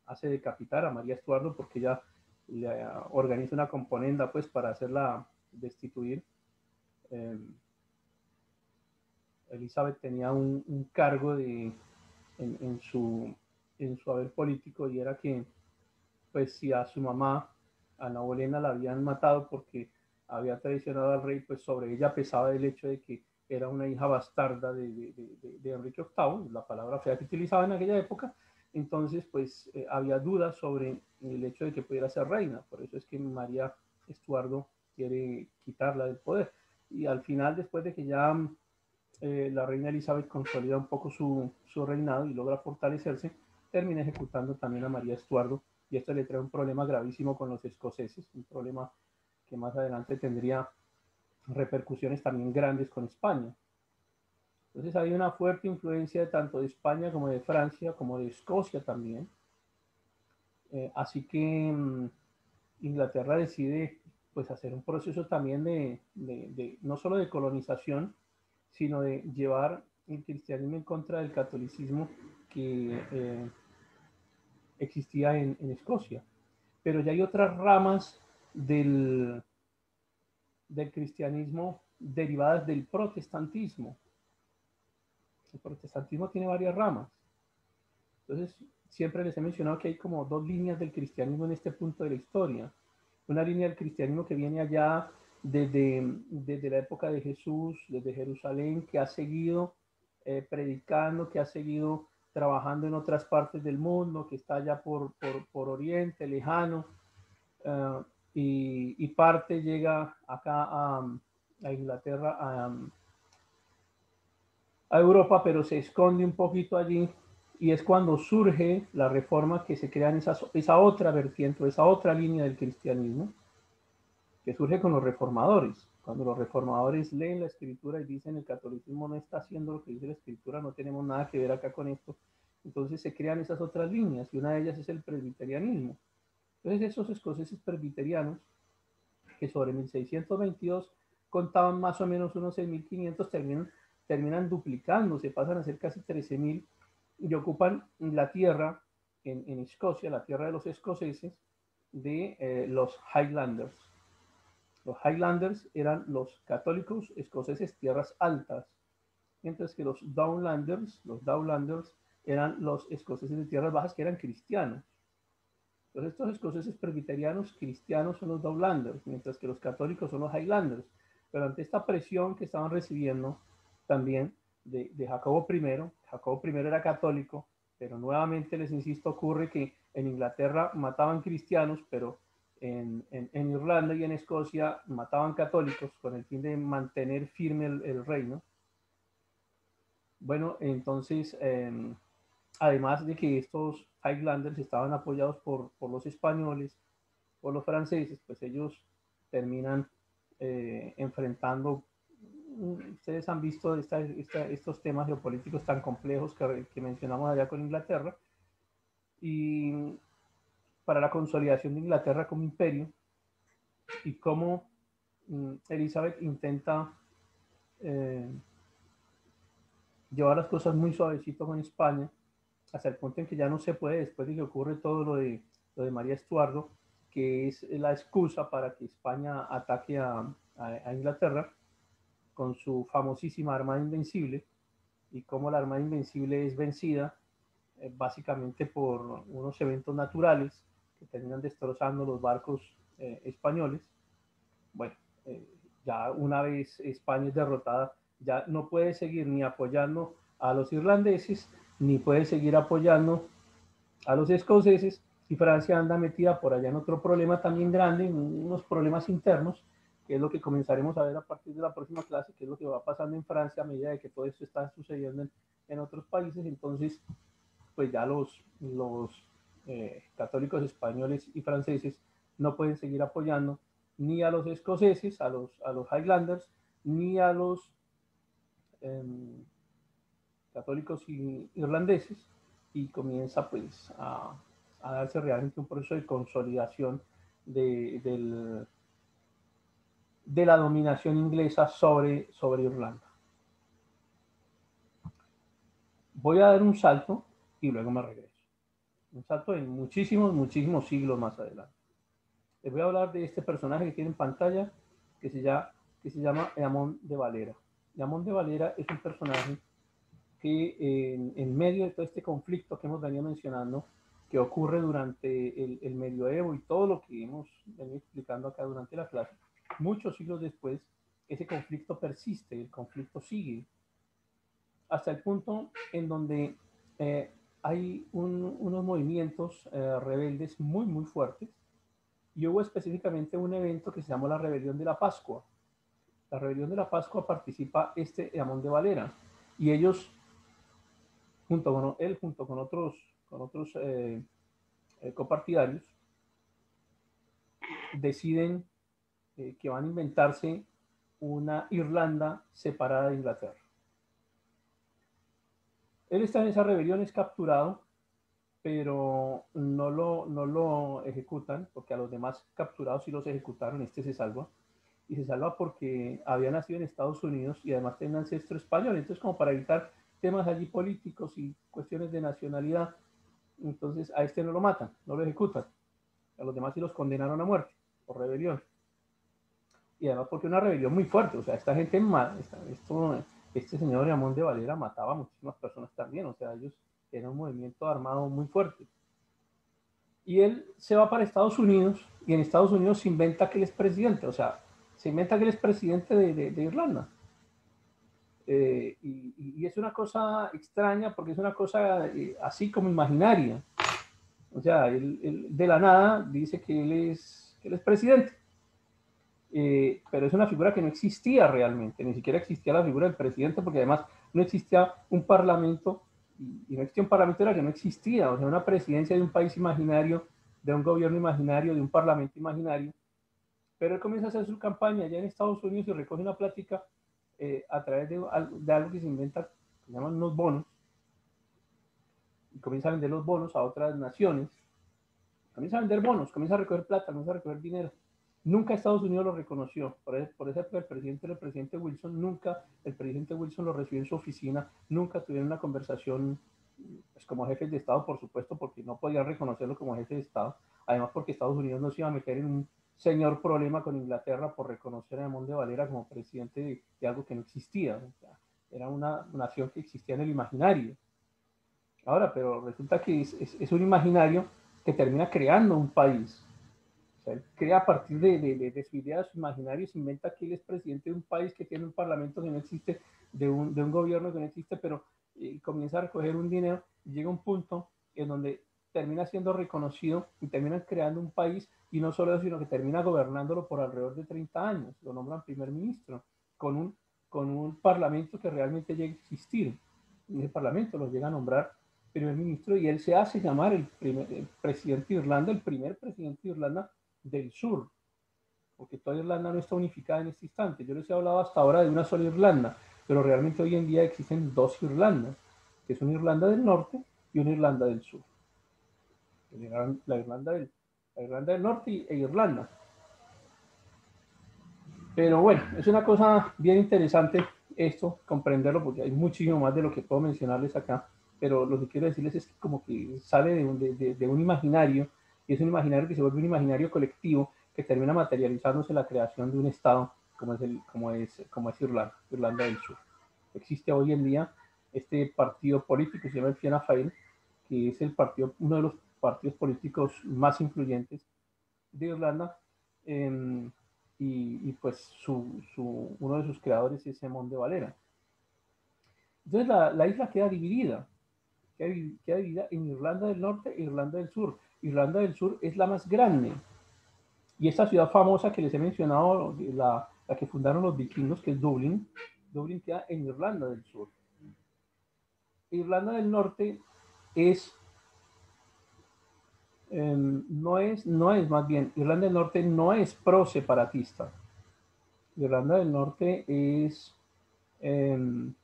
hace decapitar a María Estuardo porque ella le organiza una componenda pues para hacerla destituir. Elizabeth tenía un cargo en su haber político, y era que pues si a su mamá, Ana Bolena, la habían matado porque había traicionado al rey, pues sobre ella pesaba el hecho de que era una hija bastarda de Enrique VIII, la palabra fea que utilizaba en aquella época. Entonces pues había dudas sobre el hecho de que pudiera ser reina. Por eso es que María Estuardo quiere quitarla del poder, y al final, después de que ya la reina Elizabeth consolida un poco su reinado y logra fortalecerse, termina ejecutando también a María Estuardo, y esto le trae un problema gravísimo con los escoceses, un problema que más adelante tendría repercusiones también grandes con España. Entonces hay una fuerte influencia tanto de España como de Francia, como de Escocia también. Así que Inglaterra decide pues hacer un proceso también de no solo de colonización, sino de llevar el cristianismo en contra del catolicismo que existía en Escocia. Pero ya hay otras ramas del cristianismo derivadas del protestantismo. El protestantismo tiene varias ramas. Entonces, siempre les he mencionado que hay como dos líneas del cristianismo en este punto de la historia. Una línea del cristianismo que viene allá desde la época de Jesús, desde Jerusalén, que ha seguido predicando, que ha seguido trabajando en otras partes del mundo, que está allá por Oriente, lejano, y parte llega acá a Inglaterra, a Europa, pero se esconde un poquito allí, y es cuando surge la reforma, que se crea esa otra vertiente, esa otra línea del cristianismo, que surge con los reformadores. Cuando los reformadores leen la escritura y dicen el catolicismo no está haciendo lo que dice la escritura, no tenemos nada que ver acá con esto, entonces se crean esas otras líneas, y una de ellas es el presbiterianismo. Entonces esos escoceses presbiterianos, que sobre 1622 contaban más o menos unos 6.500, terminan duplicando, se pasan a ser casi 13.000, y ocupan la tierra en Escocia, la tierra de los escoceses, de los Highlanders. Los Highlanders eran los católicos escoceses tierras altas, mientras que los Downlanders eran los escoceses de tierras bajas, que eran cristianos. Entonces estos escoceses presbiterianos cristianos son los Downlanders, mientras que los católicos son los Highlanders. Pero ante esta presión que estaban recibiendo también de Jacobo I era católico, pero nuevamente les insisto, ocurre que en Inglaterra mataban cristianos, pero en Irlanda y en Escocia mataban católicos con el fin de mantener firme el reino. Bueno, entonces, además de que estos Highlanders estaban apoyados por los españoles, por los franceses, pues ellos terminan enfrentando, ustedes han visto estos temas geopolíticos tan complejos que mencionamos allá con Inglaterra, y para la consolidación de Inglaterra como imperio, y cómo Elizabeth intenta llevar las cosas muy suavecito con España, hasta el punto en que ya no se puede, después de que ocurre todo lo de María Estuardo, que es la excusa para que España ataque a Inglaterra con su famosísima Armada Invencible, y cómo la Armada Invencible es vencida básicamente por unos eventos naturales que terminan destrozando los barcos españoles. Bueno, ya una vez España es derrotada, ya no puede seguir ni apoyando a los irlandeses, ni puede seguir apoyando a los escoceses, y Francia anda metida por allá en otro problema también grande, unos problemas internos, que es lo que comenzaremos a ver a partir de la próxima clase, que es lo que va pasando en Francia a medida de que todo esto está sucediendo en otros países. Entonces, pues ya los católicos españoles y franceses no pueden seguir apoyando ni a los escoceses, a los Highlanders, ni a los católicos irlandeses, y comienza pues a darse realmente un proceso de consolidación de la dominación inglesa sobre Irlanda. Voy a dar un salto y luego me regreso. Un salto en muchísimos siglos más adelante. Les voy a hablar de este personaje que tiene en pantalla, que se llama Eamón de Valera. Eamón de Valera es un personaje que en medio de todo este conflicto que hemos venido mencionando, que ocurre durante el medioevo y todo lo que hemos venido explicando acá durante la clase, muchos siglos después, ese conflicto persiste, el conflicto sigue, hasta el punto en donde hay unos movimientos rebeldes muy fuertes, y hubo específicamente un evento que se llamó la Rebelión de la Pascua. La Rebelión de la Pascua participa Eamón de Valera, y ellos, junto con otros copartidarios, deciden que van a inventarse una Irlanda separada de Inglaterra. Él está en esa rebelión, es capturado, pero no lo ejecutan, porque a los demás capturados sí los ejecutaron. Este se salva, y se salva porque había nacido en Estados Unidos y además tiene un ancestro español. Entonces, como para evitar temas allí políticos y cuestiones de nacionalidad, entonces a este no lo matan, no lo ejecutan. A los demás sí los condenaron a muerte por rebelión. y además porque una rebelión muy fuerte, o sea, esta gente, este señor Ramón de Valera mataba a muchísimas personas también, o sea, ellos eran un movimiento armado muy fuerte. Y él se va para Estados Unidos, y en Estados Unidos se inventa que él es presidente, o sea, se inventa que él es presidente de Irlanda. Y es una cosa extraña porque es una cosa así como imaginaria. O sea, él de la nada dice que él es presidente. Pero es una figura que no existía realmente, ni siquiera existía la figura del presidente, porque además no existía un parlamento, y no existía un parlamento, era que no existía, o sea, una presidencia de un país imaginario, de un gobierno imaginario, de un parlamento imaginario. Pero él comienza a hacer su campaña allá en Estados Unidos y recoge una plática a través de algo que se inventa, que se llaman unos bonos, y comienza a vender los bonos a otras naciones, comienza a vender bonos, comienza a recoger plata, comienza a recoger dinero. Nunca Estados Unidos lo reconoció. Por esa época el presidente Wilson, nunca el presidente Wilson lo recibió en su oficina, nunca tuvieron una conversación pues, como jefes de Estado, por supuesto, porque no podían reconocerlo como jefe de Estado. Además, porque Estados Unidos no se iba a meter en un señor problema con Inglaterra por reconocer a Ramón de Valera como presidente de algo que no existía. O sea, era una nación que existía en el imaginario. Ahora, pero resulta que es un imaginario que termina creando un país. O sea, él crea a partir de su idea, de su imaginario, se inventa que él es presidente de un país que tiene un parlamento que no existe, de un gobierno que no existe, pero comienza a recoger un dinero y llega a un punto en donde termina siendo reconocido y termina creando un país, y no solo eso, sino que termina gobernándolo por alrededor de 30 años. Lo nombran primer ministro, con un parlamento que realmente llega a existir. Y ese parlamento lo llega a nombrar primer ministro, y él se hace llamar el presidente de Irlanda, el primer presidente de Irlanda del sur, porque toda Irlanda no está unificada en este instante. Yo les he hablado hasta ahora de una sola Irlanda, pero realmente hoy en día existen dos Irlandas, que es una Irlanda del norte y una Irlanda del sur. La Irlanda del norte e Irlanda. Pero bueno, es una cosa bien interesante esto, comprenderlo, porque hay muchísimo más de lo que puedo mencionarles acá, pero lo que quiero decirles es que como que sale de un imaginario, y es un imaginario que se vuelve un imaginario colectivo que termina materializándose en la creación de un Estado como es Irlanda, Irlanda del Sur. Existe hoy en día este partido político que se llama el Fianna Fáil, que es uno de los partidos políticos más influyentes de Irlanda, y pues uno de sus creadores es Ramón de Valera. Entonces la isla queda dividida en Irlanda del Norte e Irlanda del Sur. Irlanda del Sur es la más grande, y esta ciudad famosa que les he mencionado, la que fundaron los vikingos, que es Dublín queda en Irlanda del Sur. Irlanda del Norte no es más bien, Irlanda del Norte no es pro-separatista. Irlanda del Norte en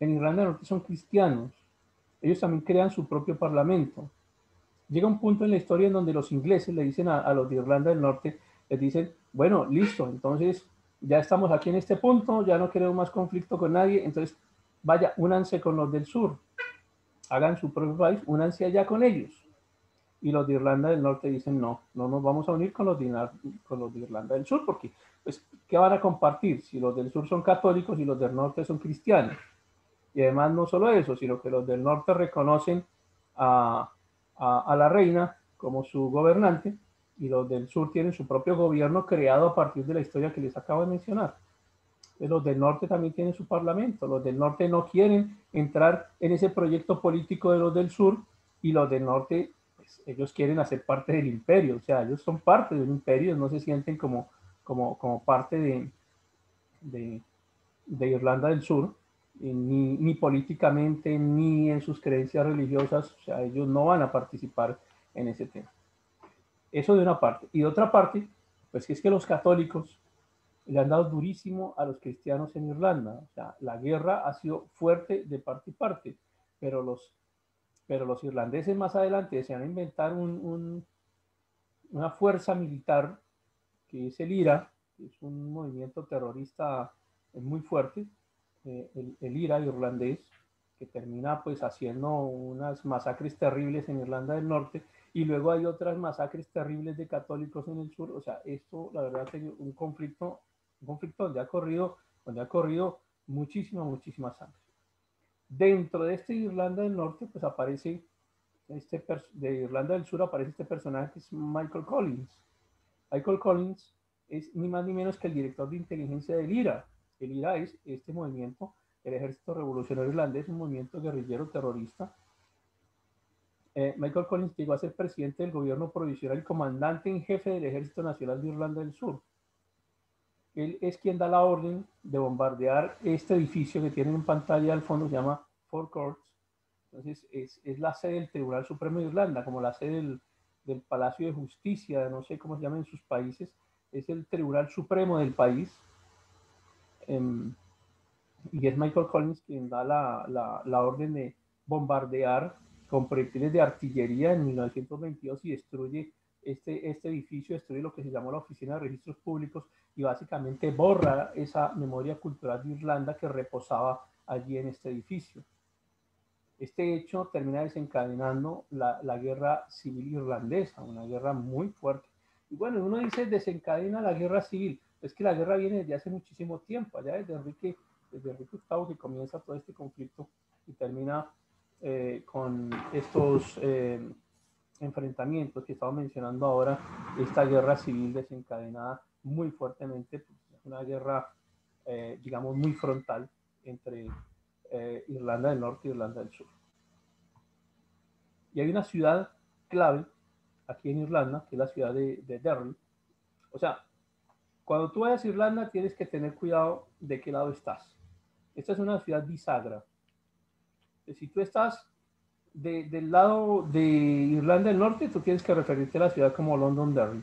Irlanda del Norte son cristianos. Ellos también crean su propio parlamento. Llega un punto en la historia en donde los ingleses le dicen a los de Irlanda del Norte, les dicen, bueno, listo, entonces ya estamos aquí en este punto, ya no queremos más conflicto con nadie, entonces vaya, únanse con los del sur, hagan su propio país, únanse allá con ellos. Y los de Irlanda del Norte dicen, no nos vamos a unir con los de Irlanda del Sur, porque, pues, ¿qué van a compartir? Si los del sur son católicos y los del norte son cristianos. Y además no solo eso, sino que los del norte reconocen a la reina como su gobernante, y los del sur tienen su propio gobierno creado a partir de la historia que les acabo de mencionar. Los del norte también tienen su parlamento. Los del norte no quieren entrar en ese proyecto político de los del sur, y los del norte, pues, ellos quieren hacer parte del imperio. O sea, ellos son parte del imperio, no se sienten como parte de Irlanda del Sur, ni políticamente, ni en sus creencias religiosas. O sea, ellos no van a participar en ese tema. Eso de una parte. Y de otra parte, pues que es que los católicos le han dado durísimo a los cristianos en Irlanda. O sea, la guerra ha sido fuerte de parte y parte, pero los irlandeses más adelante se van a inventar una fuerza militar que es el IRA, que es un movimiento terrorista muy fuerte, el IRA irlandés, que termina pues haciendo unas masacres terribles en Irlanda del Norte, y luego hay otras masacres terribles de católicos en el sur. O sea, esto la verdad es un conflicto un conflicto donde ha corrido muchísima sangre. Dentro de este Irlanda del Norte, pues aparece de Irlanda del Sur aparece este personaje que es Michael Collins. Michael Collins es ni más ni menos que el director de inteligencia del IRA. El IRA es este movimiento, el Ejército Revolucionario Irlandés, un movimiento guerrillero terrorista. Michael Collins llegó a ser presidente del gobierno provisional y comandante en jefe del Ejército Nacional de Irlanda del Sur. Él es quien da la orden de bombardear este edificio que tienen en pantalla al fondo, se llama Four Courts. Entonces es la sede del Tribunal Supremo de Irlanda, como la sede del Palacio de Justicia, no sé cómo se llama en sus países, es el Tribunal Supremo del país. Y es Michael Collins quien da la orden de bombardear con proyectiles de artillería en 1922 y destruye este edificio, destruye lo que se llamó la Oficina de Registros Públicos y básicamente borra esa memoria cultural de Irlanda que reposaba allí en este edificio. Este hecho termina desencadenando la guerra civil irlandesa, una guerra muy fuerte. Y bueno, uno dice desencadena la guerra civil, es que la guerra viene desde hace muchísimo tiempo, allá desde Enrique VIII que comienza todo este conflicto y termina con estos enfrentamientos que estamos mencionando ahora, esta guerra civil desencadenada muy fuertemente, pues, una guerra, digamos, muy frontal entre Irlanda del Norte y Irlanda del Sur. Y hay una ciudad clave aquí en Irlanda, que es la ciudad de Derry. O sea, cuando tú vayas a Irlanda tienes que tener cuidado de qué lado estás. Esta es una ciudad bisagra. Si tú estás del lado de Irlanda del Norte, tú tienes que referirte a la ciudad como Londonderry.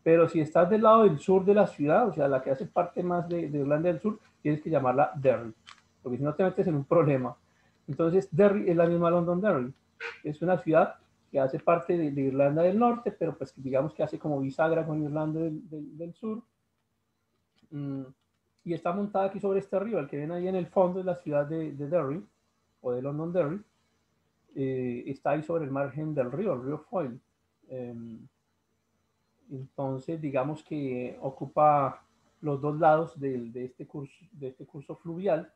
Pero si estás del lado del sur de la ciudad, o sea, la que hace parte más de Irlanda del Sur, tienes que llamarla Derry, porque si no te metes en un problema. Entonces, Derry es la misma Londonderry. Es una ciudad que hace parte de Irlanda del Norte, pero pues digamos que hace como bisagra con Irlanda del Sur. Y está montada aquí sobre este río. El que ven ahí en el fondo es la ciudad de Derry, o de Londonderry. Está ahí sobre el margen del río, el río Foyle. Entonces, digamos que ocupa los dos lados de este curso fluvial.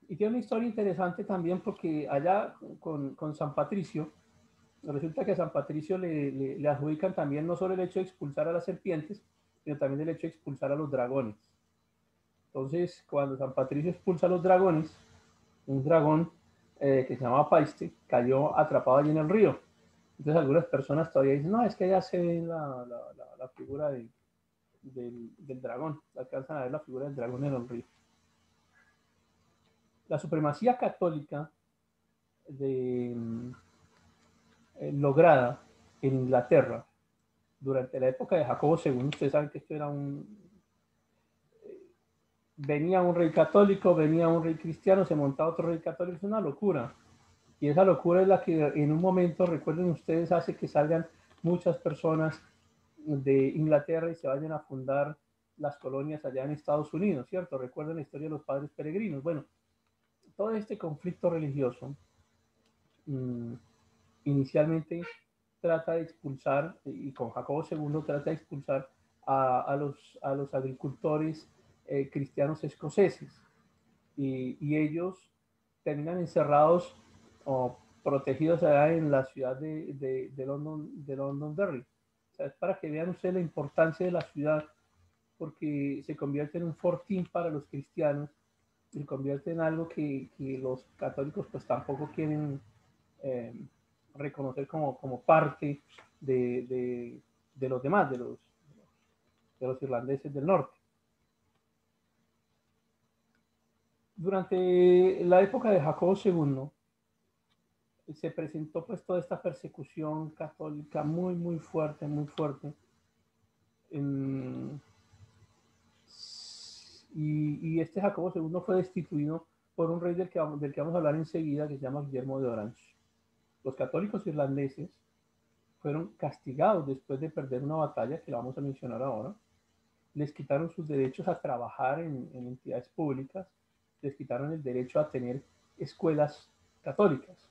Y tiene una historia interesante también porque allá con San Patricio, resulta que a San Patricio le adjudican también no solo el hecho de expulsar a las serpientes, sino también el hecho de expulsar a los dragones. Entonces, cuando San Patricio expulsa a los dragones, un dragón que se llamaba Paiste cayó atrapado allí en el río. Entonces algunas personas todavía dicen, no, es que ya se ve la figura del dragón, alcanzan a ver la figura del dragón en el río. La supremacía católica lograda en Inglaterra durante la época de Jacobo II, ustedes saben que esto era venía un rey católico, venía un rey cristiano, se montaba otro rey católico, es una locura. Y esa locura es la que en un momento, recuerden ustedes, hace que salgan muchas personas de Inglaterra y se vayan a fundar las colonias allá en Estados Unidos, ¿cierto? Recuerden la historia de los padres peregrinos. Bueno, todo este conflicto religioso inicialmente trata de expulsar, y con Jacobo II trata de expulsar a los agricultores cristianos escoceses. Y ellos terminan encerrados o protegidos allá en la ciudad de Londonderry. O sea, es para que vean ustedes la importancia de la ciudad, porque se convierte en un fortín para los cristianos, se convierte en algo que los católicos pues tampoco quieren reconocer como parte de los demás, de los irlandeses del norte. Durante la época de Jacobo II se presentó pues toda esta persecución católica muy fuerte, muy fuerte. Y este Jacobo II fue destituido por un rey del que vamos a hablar enseguida, que se llama Guillermo de Orange. Los católicos irlandeses fueron castigados después de perder una batalla que la vamos a mencionar ahora. Les quitaron sus derechos a trabajar en entidades públicas, les quitaron el derecho a tener escuelas católicas.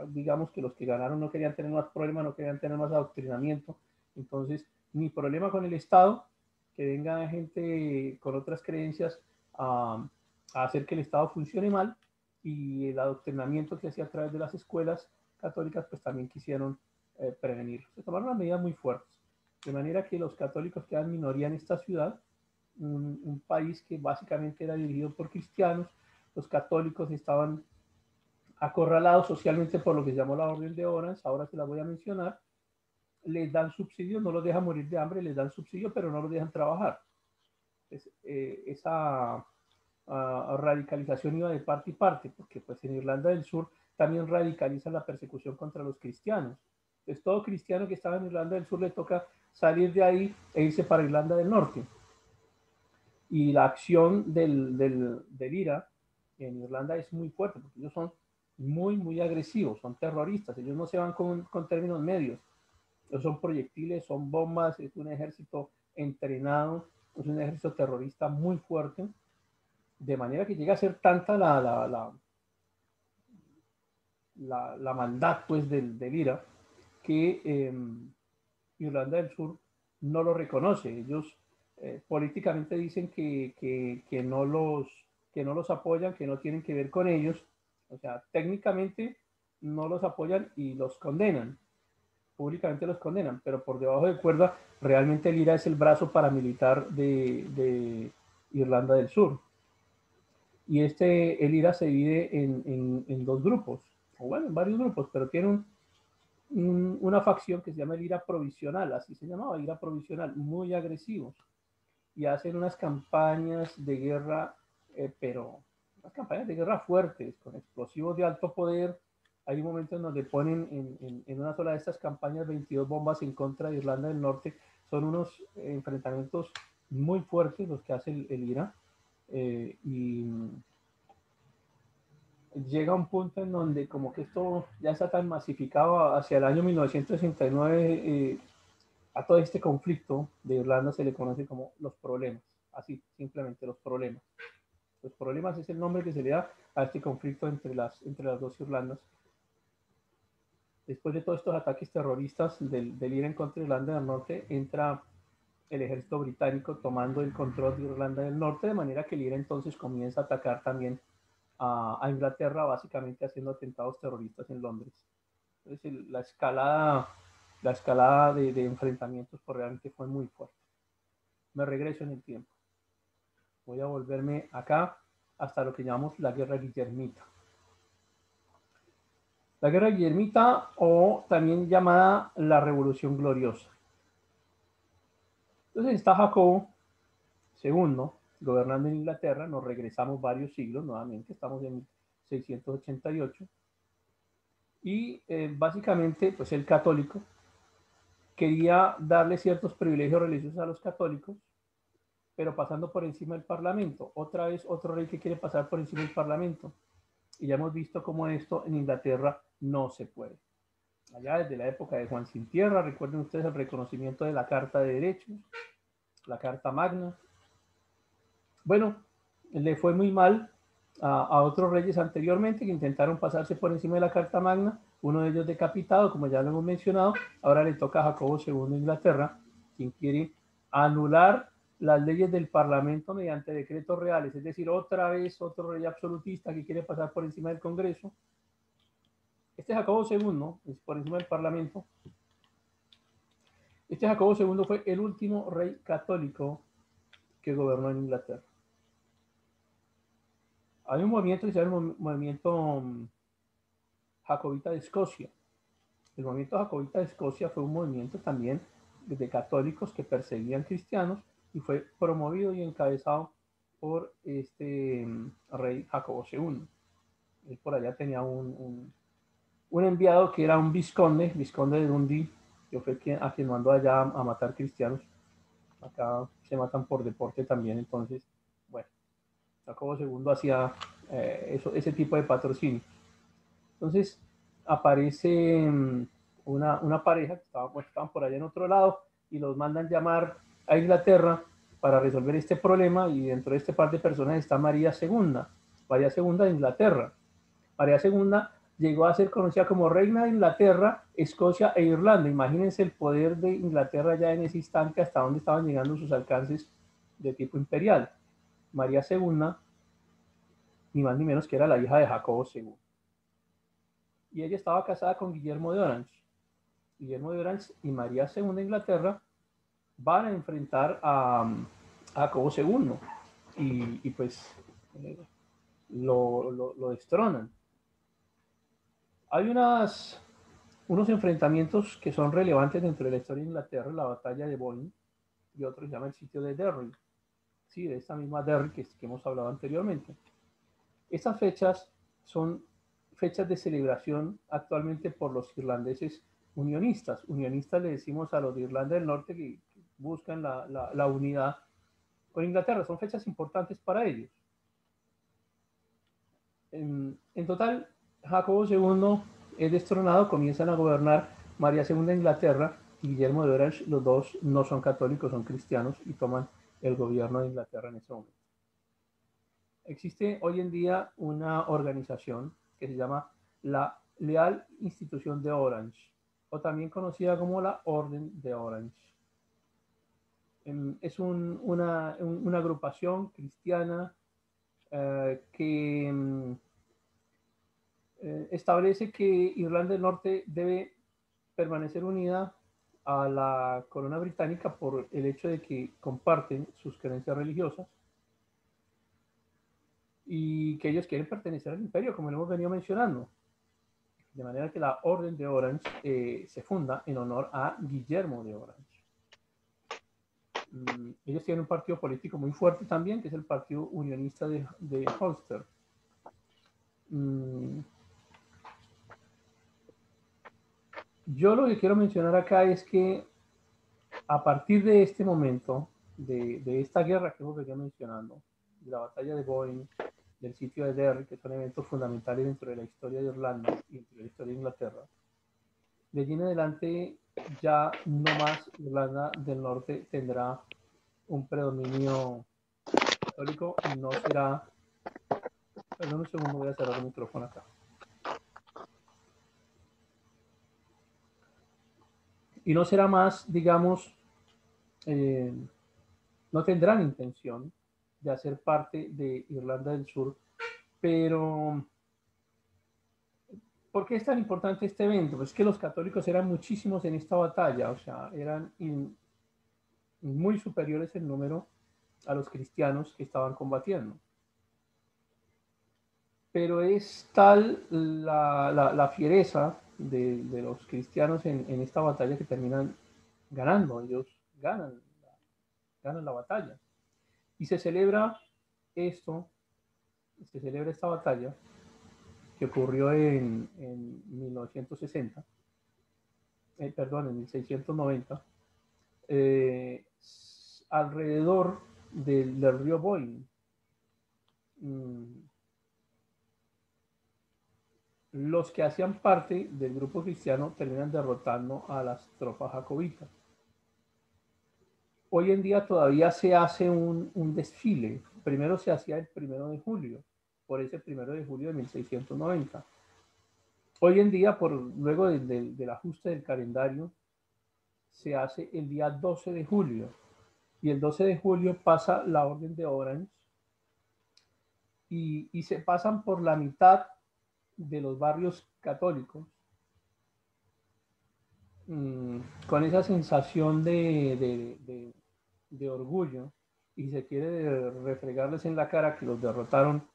Digamos que los que ganaron no querían tener más problemas, no querían tener más adoctrinamiento, Entonces, ni problema con el Estado, que venga gente con otras creencias a hacer que el Estado funcione mal, y el adoctrinamiento que hacía a través de las escuelas católicas, pues también quisieron prevenirlo. Se tomaron unas medidas muy fuertes, de manera que los católicos quedan minoría en esta ciudad, un país que básicamente era dirigido por cristianos. Los católicos estaban acorralados socialmente por lo que se llamó la Orden de Orange, ahora se la voy a mencionar. Les dan subsidio, no los dejan morir de hambre, les dan subsidio, pero no los dejan trabajar. Esa radicalización iba de parte y parte, porque pues en Irlanda del Sur también radicalizan la persecución contra los cristianos. Entonces todo cristiano que estaba en Irlanda del Sur le toca salir de ahí e irse para Irlanda del Norte. Y la acción del IRA en Irlanda es muy fuerte, porque ellos son muy agresivos, son terroristas, ellos no se van con términos medios. Son proyectiles, son bombas, es un ejército entrenado, es un ejército terrorista muy fuerte, de manera que llega a ser tanta la maldad pues del IRA que Irlanda del Sur no lo reconoce. Ellos políticamente dicen que no los apoyan, que no tienen que ver con ellos, o sea, técnicamente no los apoyan y los condenan. Públicamente los condenan, pero por debajo de cuerda realmente el IRA es el brazo paramilitar de Irlanda del Sur. Y el IRA se divide en dos grupos, o bueno, en varios grupos, pero tiene una facción que se llama el IRA provisional, así se llamaba, IRA provisional, muy agresivos, y hacen unas campañas de guerra, pero unas campañas de guerra fuertes, con explosivos de alto poder. Hay un momento en donde ponen en una sola de estas campañas 22 bombas en contra de Irlanda del Norte. Son unos enfrentamientos muy fuertes los que hace el IRA. Y llega un punto en donde como que esto ya está tan masificado hacia el año 1969, a todo este conflicto de Irlanda se le conoce como los problemas. Así, simplemente los problemas. Los problemas es el nombre que se le da a este conflicto entre las dos Irlandas. Después de todos estos ataques terroristas del IRA en contra de Irlanda del Norte, entra el ejército británico tomando el control de Irlanda del Norte, de manera que el IRA entonces comienza a atacar también a Inglaterra, básicamente haciendo atentados terroristas en Londres. Entonces la escalada de enfrentamientos pues, realmente fue muy fuerte. Me regreso en el tiempo. Voy a volverme acá hasta lo que llamamos la Guerra Guillermita. La Guerra Guillermita, o también llamada la Revolución Gloriosa. Entonces está Jacobo II gobernando en Inglaterra, nos regresamos varios siglos nuevamente, estamos en 688, y básicamente pues el católico quería darle ciertos privilegios religiosos a los católicos, pero pasando por encima del Parlamento. Otra vez otro rey que quiere pasar por encima del Parlamento. Y ya hemos visto cómo esto en Inglaterra no se puede. Allá desde la época de Juan Sin Tierra, recuerden ustedes el reconocimiento de la Carta de Derechos, la Carta Magna. Bueno, le fue muy mal a otros reyes anteriormente que intentaron pasarse por encima de la Carta Magna, uno de ellos decapitado, como ya lo hemos mencionado. Ahora le toca a Jacobo II de Inglaterra, quien quiere anular las leyes del Parlamento mediante decretos reales, es decir, otra vez otro rey absolutista que quiere pasar por encima del Congreso. Este Jacobo II es por encima del Parlamento. Este Jacobo II fue el último rey católico que gobernó en Inglaterra. Hay un movimiento que se llama el movimiento jacobita de Escocia. El movimiento jacobita de Escocia fue un movimiento también de católicos que perseguían cristianos y fue promovido y encabezado por este rey Jacobo II. Él por allá tenía un enviado que era un vizconde de Dundee, que fue a quien mandó allá a matar cristianos. Acá se matan por deporte también, entonces, bueno, Jacobo II hacía ese tipo de patrocinio. Entonces aparece una pareja que estaban por allá en otro lado y los mandan llamar a Inglaterra para resolver este problema, y dentro de este par de personas está María II de Inglaterra. María II llegó a ser conocida como reina de Inglaterra, Escocia e Irlanda. Imagínense el poder de Inglaterra ya en ese instante, hasta dónde estaban llegando sus alcances de tipo imperial. María II, ni más ni menos que era la hija de Jacobo II. Y ella estaba casada con Guillermo de Orange. Guillermo de Orange y María II de Inglaterra van a enfrentar a Jacobo II y pues lo destronan. Hay unos enfrentamientos que son relevantes dentro de la historia de Inglaterra, la batalla de Boyne y otro se llama el sitio de Derry, sí, de esta misma Derry que hemos hablado anteriormente. Estas fechas son fechas de celebración actualmente por los irlandeses unionistas. Unionistas le decimos a los de Irlanda del Norte que buscan la unidad con Inglaterra. Son fechas importantes para ellos. En total, Jacobo II es destronado, comienzan a gobernar María II de Inglaterra y Guillermo de Orange. Los dos no son católicos, son cristianos y toman el gobierno de Inglaterra en ese momento. Existe hoy en día una organización que se llama la Leal Institución de Orange, o también conocida como la Orden de Orange. Es una agrupación cristiana que establece que Irlanda del Norte debe permanecer unida a la corona británica por el hecho de que comparten sus creencias religiosas y que ellos quieren pertenecer al imperio, como lo hemos venido mencionando. De manera que la Orden de Orange se funda en honor a Guillermo de Orange. Ellos tienen un partido político muy fuerte también, que es el Partido Unionista de Ulster. Yo lo que quiero mencionar acá es que a partir de este momento, de esta guerra que hemos venido mencionando, de la batalla de Boyne, del sitio de Derry, que son eventos fundamentales dentro de la historia de Irlanda y dentro de la historia de Inglaterra, de allí en adelante ya no más Irlanda del Norte tendrá un predominio católico y no será... Perdón un segundo, voy a cerrar el micrófono acá. Y no será más, digamos, no tendrán intención de hacer parte de Irlanda del Sur, pero ¿por qué es tan importante este evento? Pues que los católicos eran muchísimos en esta batalla, o sea, eran muy superiores en número a los cristianos que estaban combatiendo. Pero es tal la fiereza de los cristianos en esta batalla que terminan ganando, ellos ganan la batalla. Y se celebra esta batalla que ocurrió en 1960, perdón, en 1690, alrededor del río Boyne. Los que hacían parte del grupo cristiano terminan derrotando a las tropas jacobitas. Hoy en día todavía se hace un desfile. Primero se hacía el 1 de julio, por ese 1 de julio de 1690. Hoy en día, luego del ajuste del calendario, se hace el día 12 de julio. Y el 12 de julio pasa la Orden de Orange y se pasan por la mitad de los barrios católicos con esa sensación de orgullo, y se quiere refregarles en la cara que los derrotaron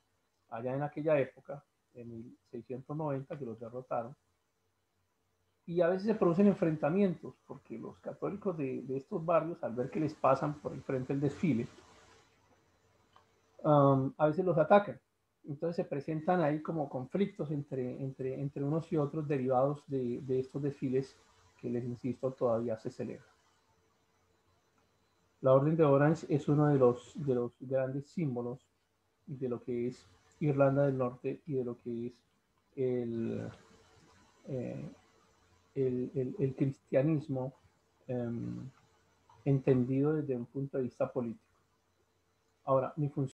allá en aquella época, en 1690, que los derrotaron. Y a veces se producen enfrentamientos, porque los católicos de estos barrios, al ver que les pasan por el frente el desfile, a veces los atacan. Entonces se presentan ahí como conflictos entre unos y otros derivados de estos desfiles que, les insisto, todavía se celebran. La Orden de Orange es uno de los grandes símbolos de lo que es Irlanda del Norte y de lo que es el cristianismo entendido desde un punto de vista político. Ahora, mi función